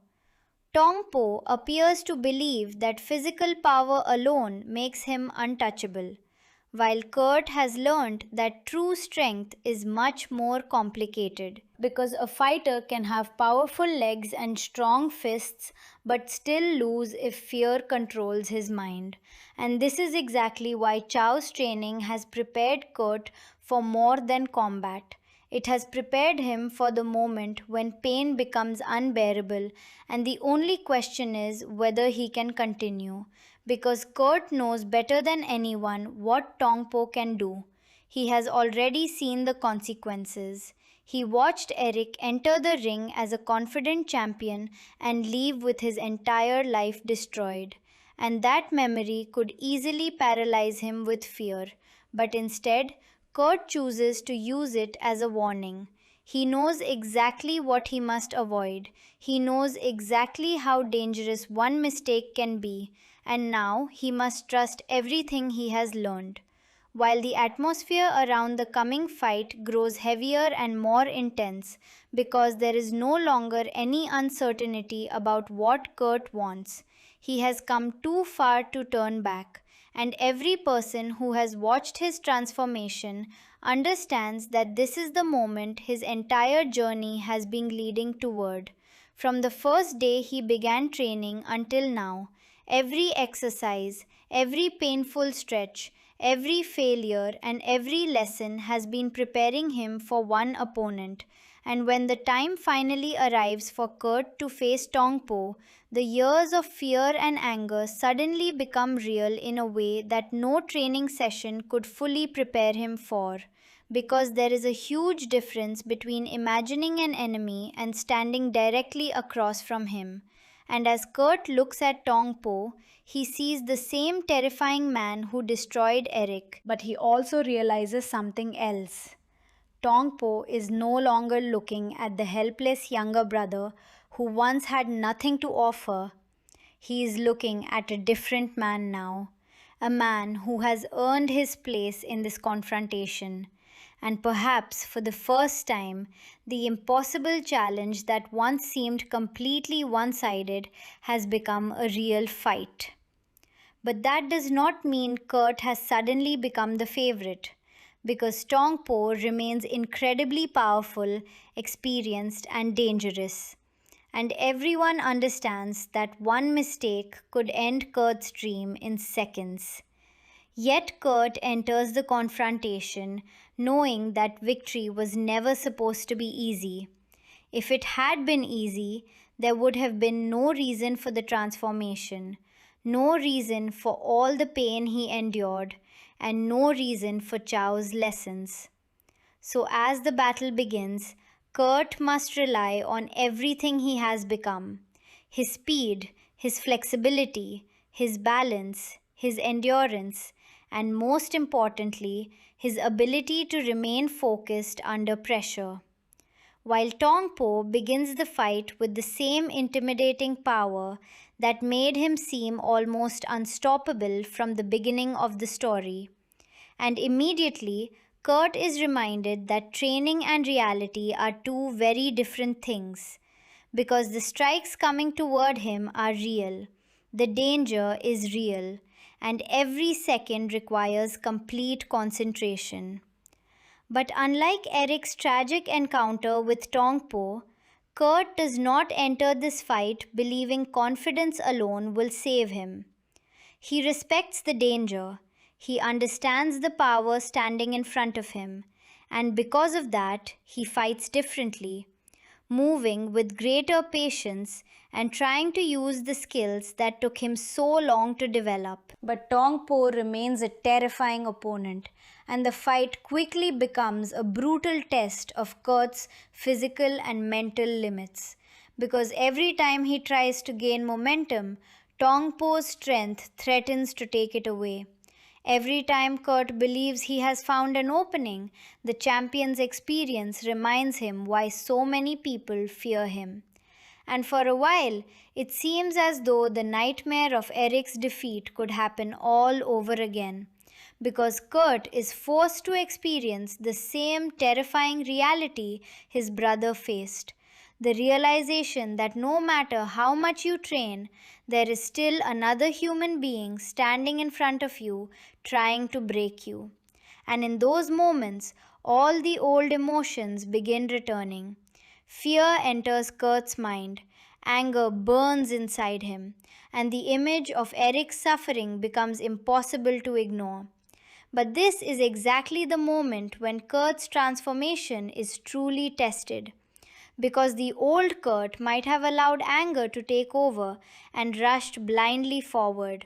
Tongpo appears to believe that physical power alone makes him untouchable, while Kurt has learned that true strength is much more complicated. Because a fighter can have powerful legs and strong fists but still lose if fear controls his mind. And this is exactly why Chow's training has prepared Kurt for more than combat. It has prepared him for the moment when pain becomes unbearable, and the only question is whether he can continue. Because Kurt knows better than anyone what Tongpo can do. He has already seen the consequences. He watched Eric enter the ring as a confident champion and leave with his entire life destroyed. And that memory could easily paralyze him with fear. But instead, Kurt chooses to use it as a warning. He knows exactly what he must avoid. He knows exactly how dangerous one mistake can be, and now he must trust everything he has learned. While the atmosphere around the coming fight grows heavier and more intense because there is no longer any uncertainty about what Kurt wants, he has come too far to turn back, and every person who has watched his transformation understands that this is the moment his entire journey has been leading toward. From the first day he began training until now, every exercise, every painful stretch, every failure, and every lesson has been preparing him for one opponent. And when the time finally arrives for Kurt to face Tongpo, the years of fear and anger suddenly become real in a way that no training session could fully prepare him for. Because there is a huge difference between imagining an enemy and standing directly across from him. And as Kurt looks at Tongpo, he sees the same terrifying man who destroyed Eric, but he also realizes something else. Tongpo is no longer looking at the helpless younger brother who once had nothing to offer. He is looking at a different man now, a man who has earned his place in this confrontation. And perhaps for the first time, the impossible challenge that once seemed completely one sided has become a real fight. But that does not mean Kurt has suddenly become the favorite, because Tongpo remains incredibly powerful, experienced, and dangerous. And everyone understands that one mistake could end Kurt's dream in seconds. Yet Kurt enters the confrontation knowing that victory was never supposed to be easy. If it had been easy, there would have been no reason for the transformation, no reason for all the pain he endured, and no reason for Chow's lessons. So, as the battle begins, Kurt must rely on everything he has become: his speed, his flexibility, his balance, his endurance, and most importantly, his ability to remain focused under pressure. While Tong Po begins the fight with the same intimidating power that made him seem almost unstoppable from the beginning of the story. And immediately, Kurt is reminded that training and reality are two very different things, because the strikes coming toward him are real, the danger is real, and every second requires complete concentration. But unlike Eric's tragic encounter with Tong Po, Kurt does not enter this fight believing confidence alone will save him. He respects the danger, he understands the power standing in front of him, and because of that, he fights differently, moving with greater patience and trying to use the skills that took him so long to develop. But Tong Po remains a terrifying opponent, and the fight quickly becomes a brutal test of Kurt's physical and mental limits. Because every time he tries to gain momentum, Tong Po's strength threatens to take it away. Every time Kurt believes he has found an opening, the champion's experience reminds him why so many people fear him. And for a while, it seems as though the nightmare of Eric's defeat could happen all over again, because Kurt is forced to experience the same terrifying reality his brother faced. The realization that no matter how much you train, there is still another human being standing in front of you trying to break you. And in those moments, all the old emotions begin returning. Fear enters Kurt's mind, anger burns inside him, and the image of Eric's suffering becomes impossible to ignore. But this is exactly the moment when Kurt's transformation is truly tested, because the old Kurt might have allowed anger to take over and rushed blindly forward.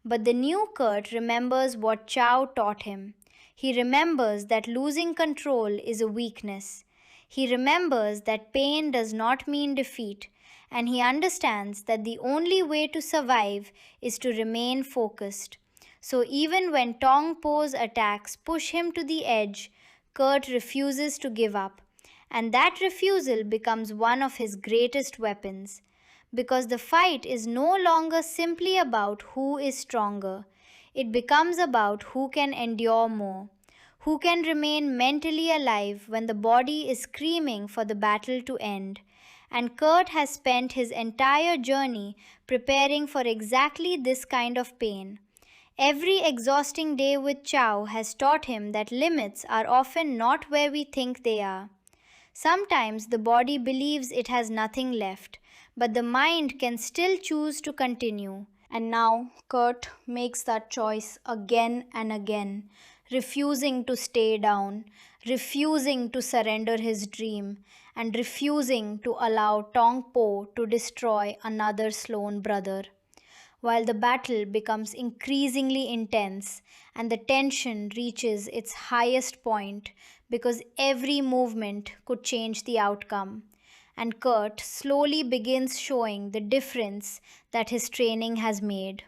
But the new Kurt remembers what Chow taught him. He remembers that losing control is a weakness. He remembers that pain does not mean defeat, and he understands that the only way to survive is to remain focused. So even when Tong Po's attacks push him to the edge, Kurt refuses to give up, and that refusal becomes one of his greatest weapons. Because the fight is no longer simply about who is stronger, it becomes about who can endure more, who can remain mentally alive when the body is screaming for the battle to end. And Kurt has spent his entire journey preparing for exactly this kind of pain. Every exhausting day with Chow has taught him that limits are often not where we think they are. Sometimes the body believes it has nothing left, but the mind can still choose to continue. And now Kurt makes that choice again and again, refusing to stay down, refusing to surrender his dream, and refusing to allow Tong Po to destroy another Sloane brother. While the battle becomes increasingly intense and the tension reaches its highest point because every movement could change the outcome. And Kurt slowly begins showing the difference that his training has made.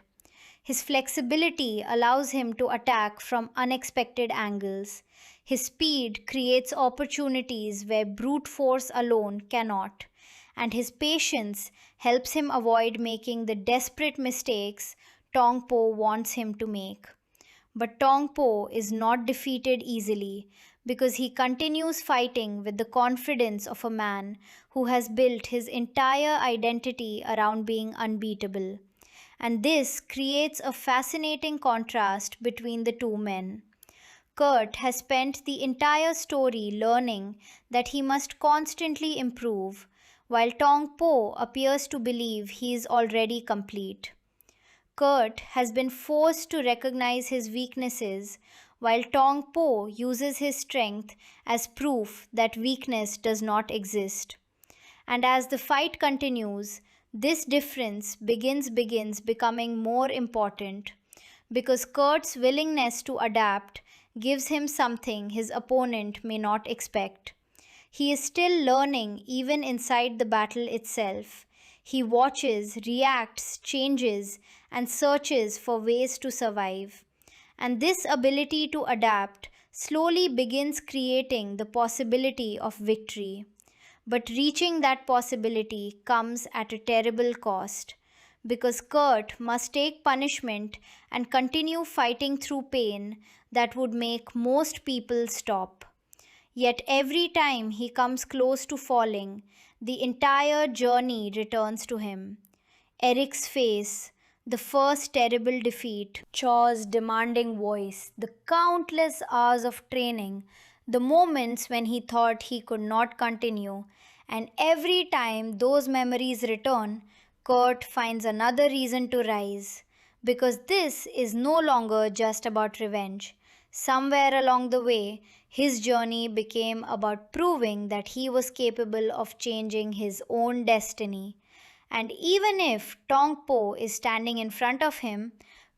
His flexibility allows him to attack from unexpected angles. His speed creates opportunities where brute force alone cannot, and his patience helps him avoid making the desperate mistakes Tong Po wants him to make. But Tong Po is not defeated easily because he continues fighting with the confidence of a man who has built his entire identity around being unbeatable. And this creates a fascinating contrast between the two men. Kurt has spent the entire story learning that he must constantly improve, while Tong Po appears to believe he is already complete. Kurt has been forced to recognize his weaknesses, while Tong Po uses his strength as proof that weakness does not exist. And as the fight continues, this difference begins becoming more important because Kurt's willingness to adapt gives him something his opponent may not expect. He is still learning even inside the battle itself. He watches, reacts, changes, and searches for ways to survive. And this ability to adapt slowly begins creating the possibility of victory. But reaching that possibility comes at a terrible cost because Kurt must take punishment and continue fighting through pain that would make most people stop. Yet every time he comes close to falling, the entire journey returns to him. Eric's face, the first terrible defeat, Chaw's demanding voice, the countless hours of training, the moments when he thought he could not continue, and every time those memories return, Kurt finds another reason to rise. Because this is no longer just about revenge. Somewhere along the way, his journey became about proving that he was capable of changing his own destiny. And even if Tong Po is standing in front of him,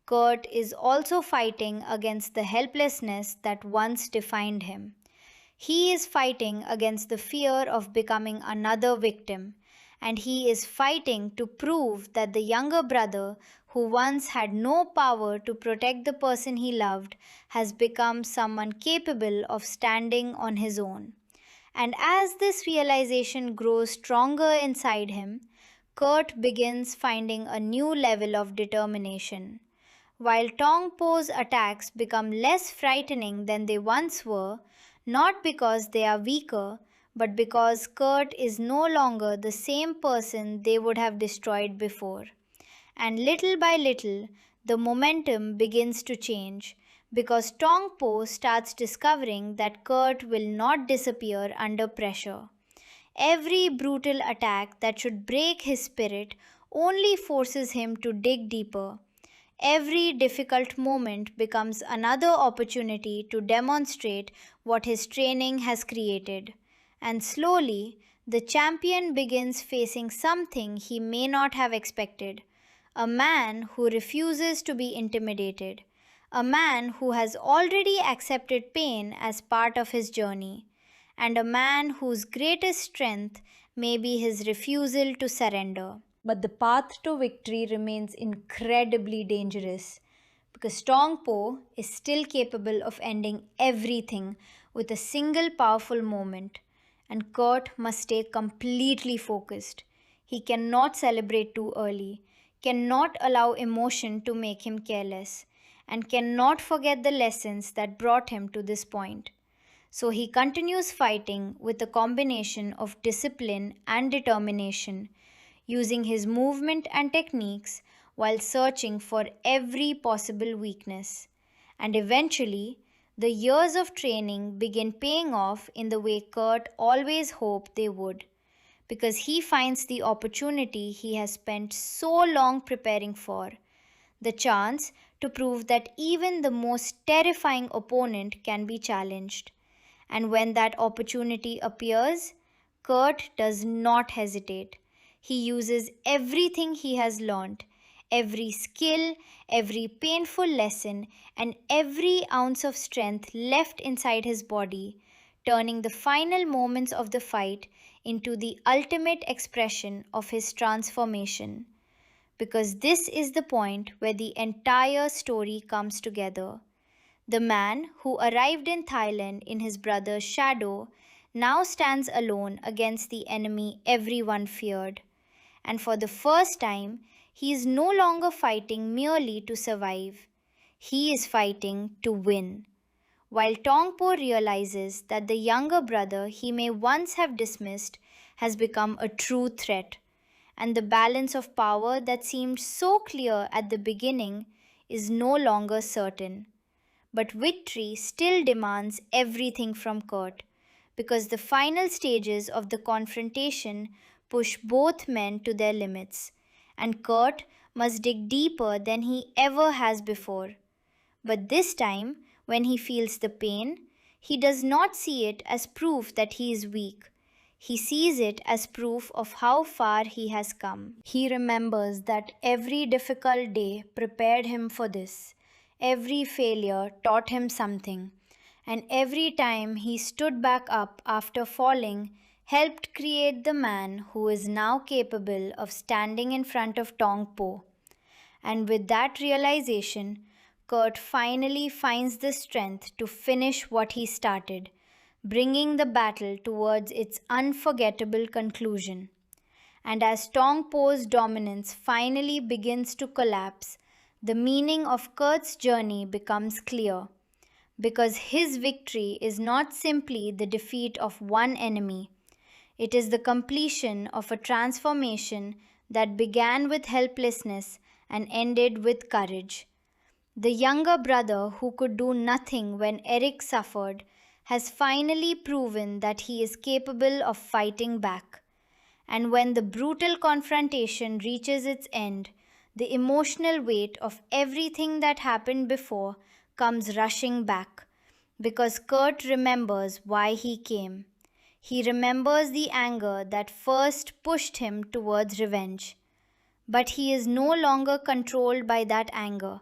Kurt is also fighting against the helplessness that once defined him. He is fighting against the fear of becoming another victim, and he is fighting to prove that the younger brother, who once had no power to protect the person he loved, has become someone capable of standing on his own. And as this realization grows stronger inside him, Kurt begins finding a new level of determination. While Tong Po's attacks become less frightening than they once were, not because they are weaker, but because Kurt is no longer the same person they would have destroyed before. And little by little, the momentum begins to change because Tong Po starts discovering that Kurt will not disappear under pressure. Every brutal attack that should break his spirit only forces him to dig deeper. Every difficult moment becomes another opportunity to demonstrate what his training has created. And slowly, the champion begins facing something he may not have expected, a man who refuses to be intimidated, a man who has already accepted pain as part of his journey, and a man whose greatest strength may be his refusal to surrender. But the path to victory remains incredibly dangerous because Tong Po is still capable of ending everything with a single powerful moment, and Kurt must stay completely focused. He cannot celebrate too early, cannot allow emotion to make him careless, and cannot forget the lessons that brought him to this point. So he continues fighting with a combination of discipline and determination, using his movement and techniques while searching for every possible weakness. And eventually, the years of training begin paying off in the way Kurt always hoped they would, because he finds the opportunity he has spent so long preparing for, the chance to prove that even the most terrifying opponent can be challenged. And when that opportunity appears, Kurt does not hesitate. He uses everything he has learned, every skill, every painful lesson, and every ounce of strength left inside his body, turning the final moments of the fight into the ultimate expression of his transformation. Because this is the point where the entire story comes together. The man who arrived in Thailand in his brother's shadow now stands alone against the enemy everyone feared. And for the first time, he is no longer fighting merely to survive. He is fighting to win. While Tongpo realizes that the younger brother he may once have dismissed has become a true threat, and the balance of power that seemed so clear at the beginning is no longer certain. But victory still demands everything from Kurt, because the final stages of the confrontation push both men to their limits, and Kurt must dig deeper than he ever has before. But this time, when he feels the pain, he does not see it as proof that he is weak. He sees it as proof of how far he has come. He remembers that every difficult day prepared him for this. Every failure taught him something. And every time he stood back up after falling, helped create the man who is now capable of standing in front of Tong Po. And with that realization, Kurt finally finds the strength to finish what he started, bringing the battle towards its unforgettable conclusion. And as Tong Po's dominance finally begins to collapse, the meaning of Kurt's journey becomes clear. Because his victory is not simply the defeat of one enemy, it is the completion of a transformation that began with helplessness and ended with courage. The younger brother who could do nothing when Eric suffered has finally proven that he is capable of fighting back. And when the brutal confrontation reaches its end, the emotional weight of everything that happened before comes rushing back. Because Kurt remembers why he came. He remembers the anger that first pushed him towards revenge. But he is no longer controlled by that anger.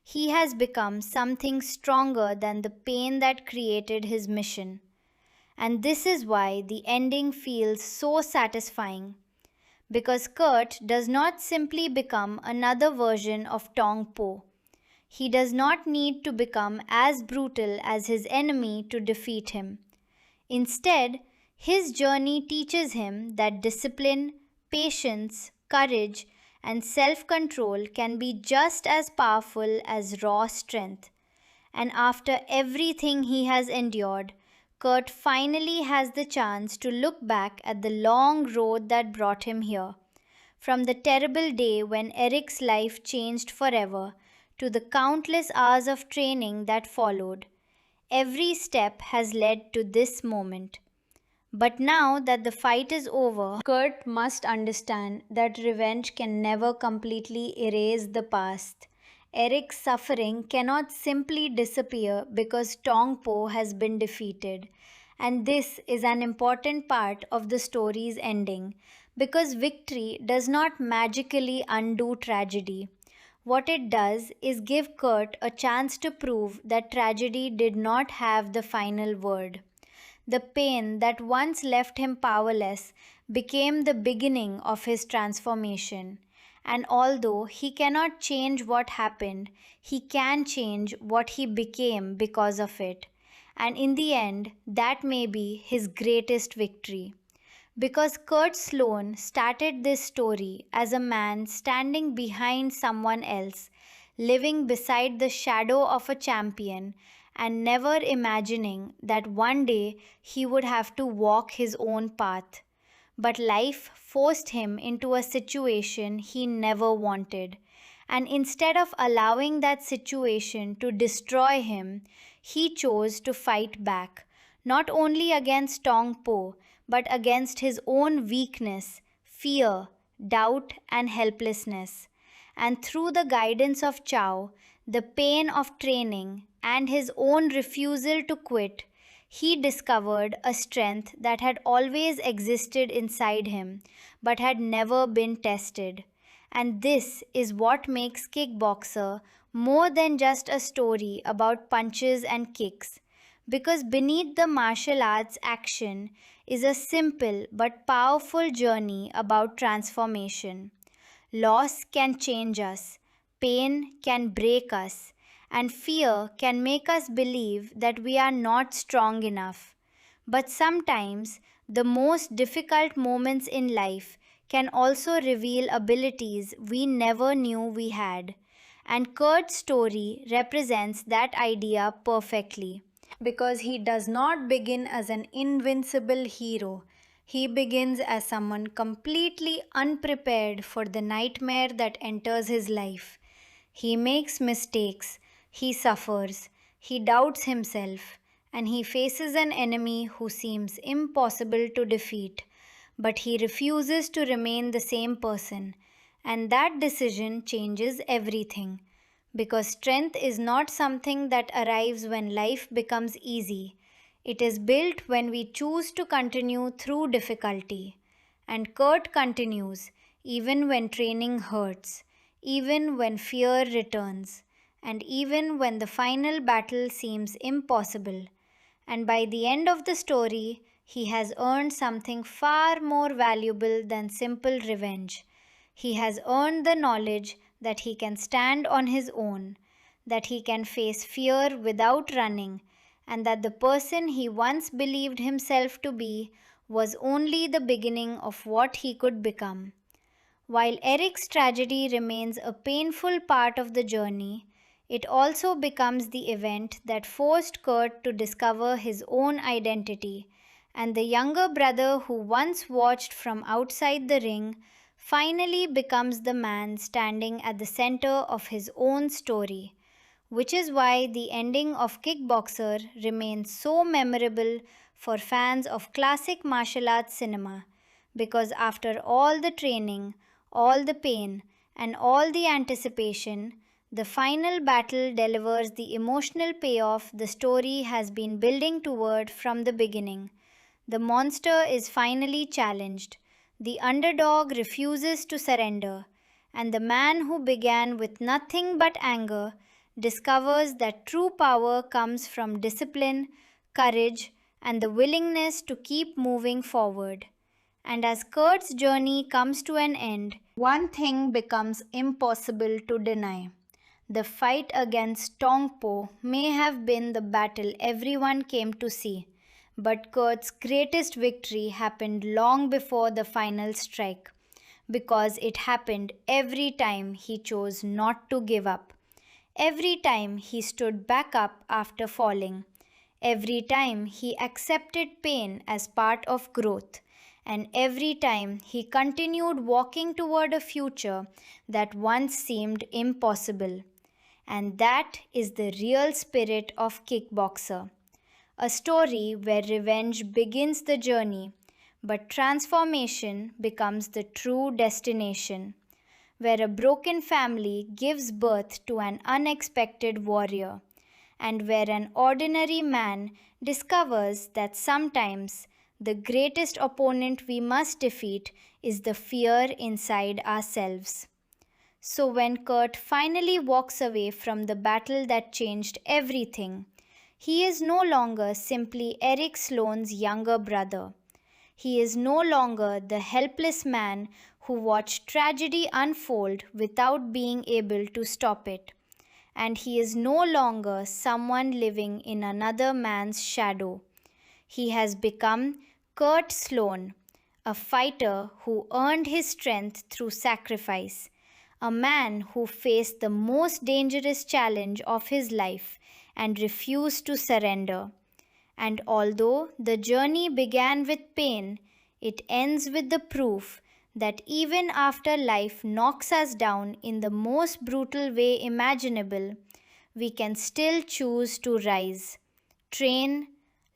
He has become something stronger than the pain that created his mission. And this is why the ending feels so satisfying. Because Kurt does not simply become another version of Tong Po. He does not need to become as brutal as his enemy to defeat him. Instead, his journey teaches him that discipline, patience, courage, and self control can be just as powerful as raw strength. And after everything he has endured, Kurt finally has the chance to look back at the long road that brought him here. From the terrible day when Eric's life changed forever to the countless hours of training that followed, every step has led to this moment. But now that the fight is over, Kurt must understand that revenge can never completely erase the past. Eric's suffering cannot simply disappear because Tong Po has been defeated. And this is an important part of the story's ending because victory does not magically undo tragedy. What it does is give Kurt a chance to prove that tragedy did not have the final word. The pain that once left him powerless became the beginning of his transformation. And although he cannot change what happened, he can change what he became because of it. And in the end, that may be his greatest victory. Because Kurt Sloane started this story as a man standing behind someone else, living beside the shadow of a champion, and never imagining that one day he would have to walk his own path. But life forced him into a situation he never wanted. And instead of allowing that situation to destroy him, he chose to fight back, not only against Tong Po, but against his own weakness, fear, doubt, and helplessness. And through the guidance of Chow, the pain of training, and his own refusal to quit, he discovered a strength that had always existed inside him but had never been tested. And this is what makes Kickboxer more than just a story about punches and kicks. Because beneath the martial arts action is a simple but powerful journey about transformation. Loss can change us, pain can break us, and fear can make us believe that we are not strong enough. But sometimes the most difficult moments in life can also reveal abilities we never knew we had. And Kurt's story represents that idea perfectly. Because he does not begin as an invincible hero. He begins as someone completely unprepared for the nightmare that enters his life. He makes mistakes, he suffers, he doubts himself, and he faces an enemy who seems impossible to defeat. But he refuses to remain the same person, and that decision changes everything. Because strength is not something that arrives when life becomes easy. It is built when we choose to continue through difficulty. And Kurt continues, even when training hurts, even when fear returns, and even when the final battle seems impossible. And by the end of the story, he has earned something far more valuable than simple revenge. He has earned the knowledge that he can stand on his own, that he can face fear without running, and that the person he once believed himself to be was only the beginning of what he could become. While Eric's tragedy remains a painful part of the journey, it also becomes the event that forced Kurt to discover his own identity, and the younger brother who once watched from outside the ring finally becomes the man standing at the center of his own story, which is why the ending of Kickboxer remains so memorable for fans of classic martial arts cinema, because after all the training, all the pain, and all the anticipation, the final battle delivers the emotional payoff the story has been building toward from the beginning. The monster is finally challenged, the underdog refuses to surrender, and the man who began with nothing but anger discovers that true power comes from discipline, courage, and the willingness to keep moving forward. And as Kurt's journey comes to an end, one thing becomes impossible to deny. The fight against Tong may have been the battle everyone came to see, but Kurt's greatest victory happened long before the final strike, because it happened every time he chose not to give up. Every time he stood back up after falling, every time he accepted pain as part of growth, and every time he continued walking toward a future that once seemed impossible. And that is the real spirit of Kickboxer. A story where revenge begins the journey, but transformation becomes the true destination, where a broken family gives birth to an unexpected warrior, and where an ordinary man discovers that sometimes the greatest opponent we must defeat is the fear inside ourselves. So, when Kurt finally walks away from the battle that changed everything, he is no longer simply Eric Sloane's younger brother. He is no longer the helpless man who watched tragedy unfold without being able to stop it. And he is no longer someone living in another man's shadow. He has become Kurt Sloane, a fighter who earned his strength through sacrifice, a man who faced the most dangerous challenge of his life and refused to surrender. And although the journey began with pain, it ends with the proof that even after life knocks us down in the most brutal way imaginable, we can still choose to rise, train,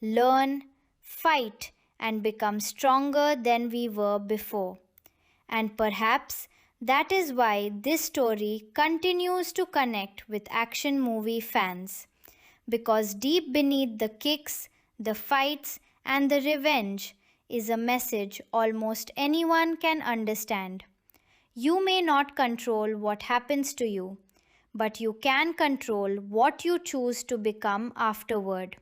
learn, fight, and become stronger than we were before. And perhaps that is why this story continues to connect with action movie fans, because deep beneath the kicks, the fights, and the revenge is a message almost anyone can understand. You may not control what happens to you, but you can control what you choose to become afterward.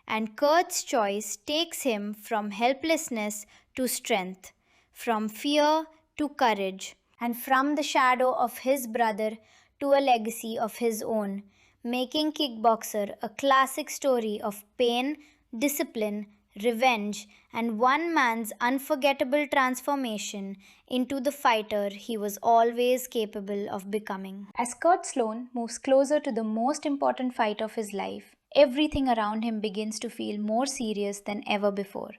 And Kurt's choice takes him from helplessness to strength, from fear to courage, and from the shadow of his brother to a legacy of his own, making Kickboxer a classic story of pain, discipline, revenge, and one man's unforgettable transformation into the fighter he was always capable of becoming. As Kurt Sloane moves closer to the most important fight of his life, everything around him begins to feel more serious than ever before.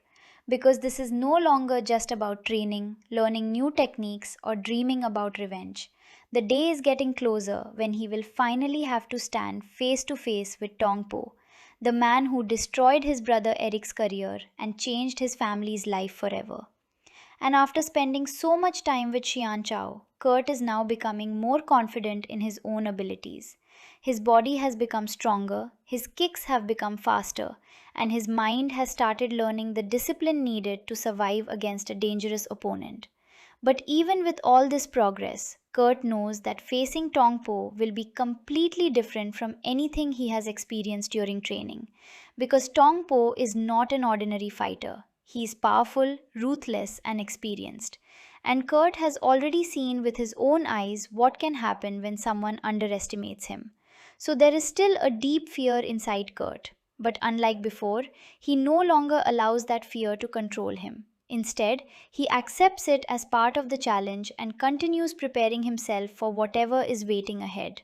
Because this is no longer just about training, learning new techniques, or dreaming about revenge. The day is getting closer when he will finally have to stand face to face with Tong Po, the man who destroyed his brother Eric's career and changed his family's life forever. And after spending so much time with Xian Chao, Kurt is now becoming more confident in his own abilities. His body has become stronger, his kicks have become faster, and his mind has started learning the discipline needed to survive against a dangerous opponent. But even with all this progress, Kurt knows that facing Tong Po will be completely different from anything he has experienced during training. Because Tong Po is not an ordinary fighter. He is powerful, ruthless, and experienced. And Kurt has already seen with his own eyes what can happen when someone underestimates him. So there is still a deep fear inside Kurt. But unlike before, he no longer allows that fear to control him. Instead, he accepts it as part of the challenge and continues preparing himself for whatever is waiting ahead.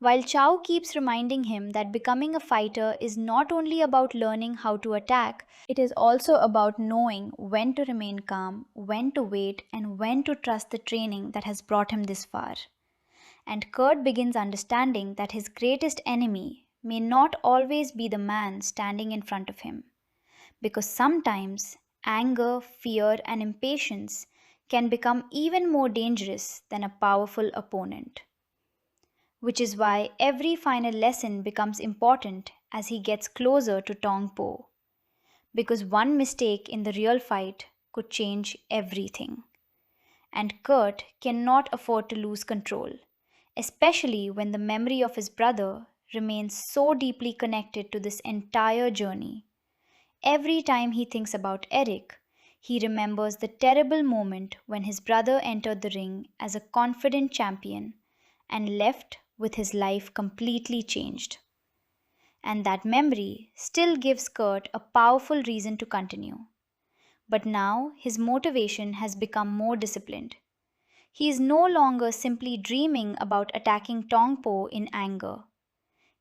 While Chow keeps reminding him that becoming a fighter is not only about learning how to attack, it is also about knowing when to remain calm, when to wait, and when to trust the training that has brought him this far. And Kurt begins understanding that his greatest enemy may not always be the man standing in front of him. Because sometimes anger, fear, and impatience can become even more dangerous than a powerful opponent. Which is why every final lesson becomes important as he gets closer to Tong Po. Because one mistake in the real fight could change everything. And Kurt cannot afford to lose control, especially when the memory of his brother remains so deeply connected to this entire journey. Every time he thinks about Eric, he remembers the terrible moment when his brother entered the ring as a confident champion and left with his life completely changed. And that memory still gives Kurt a powerful reason to continue. But now his motivation has become more disciplined. He is no longer simply dreaming about attacking Tong Po in anger.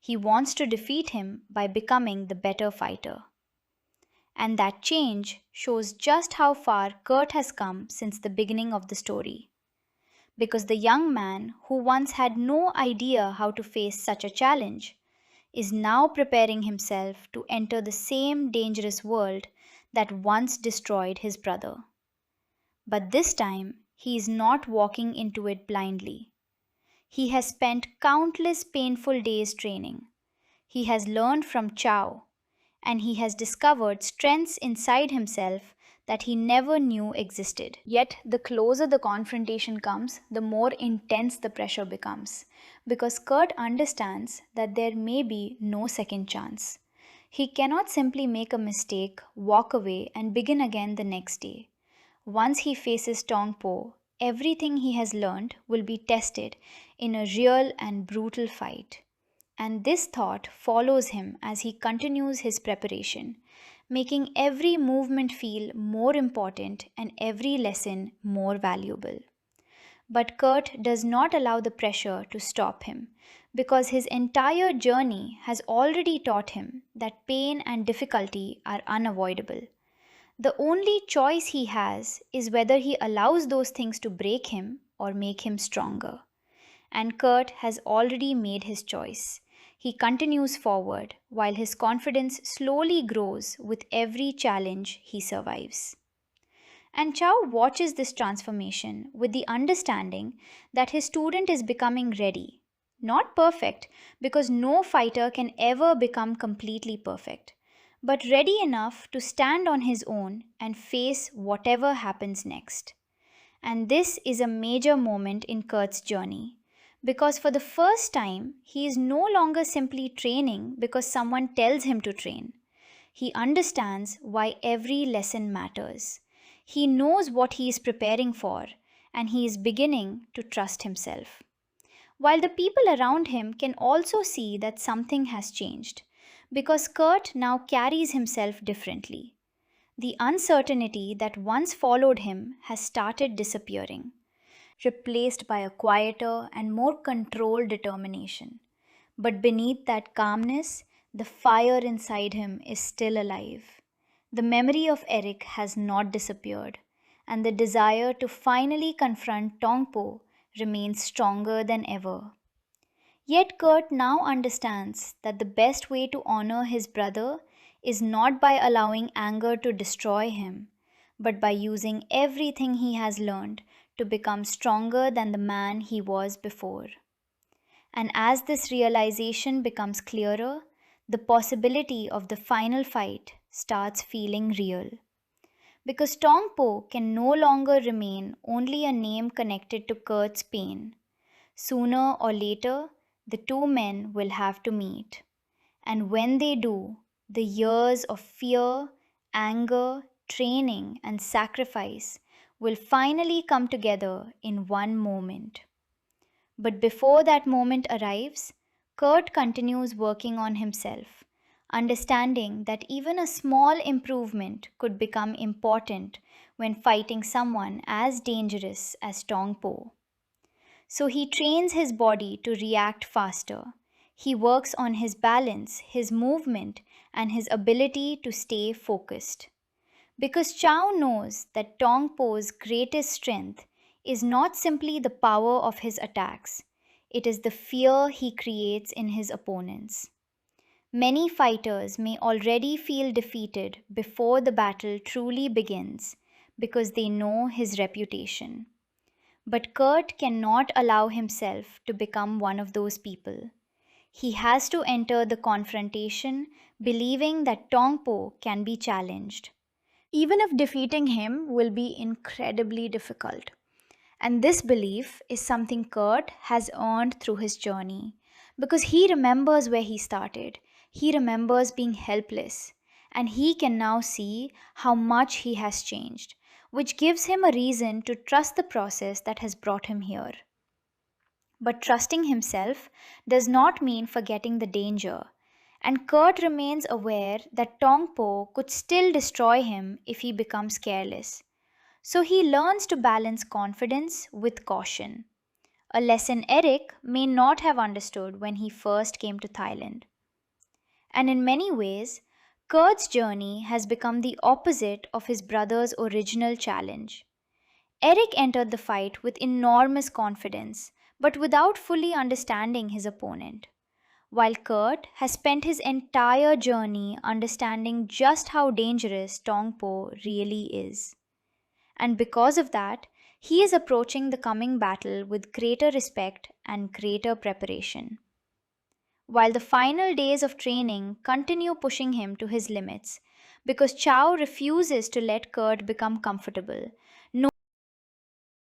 He wants to defeat him by becoming the better fighter. And that change shows just how far Kurt has come since the beginning of the story. Because the young man who once had no idea how to face such a challenge is now preparing himself to enter the same dangerous world that once destroyed his brother. But this time, he is not walking into it blindly. He has spent countless painful days training. He has learned from Chow, and he has discovered strengths inside himself that he never knew existed. Yet, the closer the confrontation comes, the more intense the pressure becomes, because Kurt understands that there may be no second chance. He cannot simply make a mistake, walk away, and begin again the next day. Once he faces Tong Po, everything he has learned will be tested in a real and brutal fight. And this thought follows him as he continues his preparation, making every movement feel more important and every lesson more valuable. But Kurt does not allow the pressure to stop him, because his entire journey has already taught him that pain and difficulty are unavoidable. The only choice he has is whether he allows those things to break him or make him stronger. And Kurt has already made his choice. He continues forward while his confidence slowly grows with every challenge he survives. And Chow watches this transformation with the understanding that his student is becoming ready. Not perfect, because no fighter can ever become completely perfect, but ready enough to stand on his own and face whatever happens next. And this is a major moment in Kurt's journey, because for the first time, he is no longer simply training because someone tells him to train. He understands why every lesson matters. He knows what he is preparing for, and he is beginning to trust himself. While the people around him can also see that something has changed, because Kurt now carries himself differently. The uncertainty that once followed him has started disappearing, replaced by a quieter and more controlled determination. But beneath that calmness, the fire inside him is still alive. The memory of Eric has not disappeared, and the desire to finally confront Tongpo remains stronger than ever. Yet Kurt now understands that the best way to honor his brother is not by allowing anger to destroy him, but by using everything he has learned to become stronger than the man he was before. And as this realization becomes clearer, the possibility of the final fight starts feeling real. Because Tong Po can no longer remain only a name connected to Kurt's pain. Sooner or later, the two men will have to meet. And when they do, the years of fear, anger, training, and sacrifice will finally come together in one moment. But before that moment arrives, Kurt continues working on himself, understanding that even a small improvement could become important when fighting someone as dangerous as Tong Po. So he trains his body to react faster. He works on his balance, his movement, and his ability to stay focused. Because Chow knows that Tong Po's greatest strength is not simply the power of his attacks, it is the fear he creates in his opponents. Many fighters may already feel defeated before the battle truly begins because they know his reputation. But Kurt cannot allow himself to become one of those people. He has to enter the confrontation believing that Tong Po can be challenged, even if defeating him will be incredibly difficult. And this belief is something Kurt has earned through his journey because he remembers where he started. He remembers being helpless, and he can now see how much he has changed, which gives him a reason to trust the process that has brought him here. But trusting himself does not mean forgetting the danger, and Kurt remains aware that Tong Po could still destroy him if he becomes careless. So he learns to balance confidence with caution, a lesson Eric may not have understood when he first came to Thailand. And in many ways, Kurt's journey has become the opposite of his brother's original challenge. Eric entered the fight with enormous confidence, but without fully understanding his opponent, while Kurt has spent his entire journey understanding just how dangerous Tong Po really is. And because of that, he is approaching the coming battle with greater respect and greater preparation. While the final days of training continue pushing him to his limits, because Chow refuses to let Kurt become comfortable,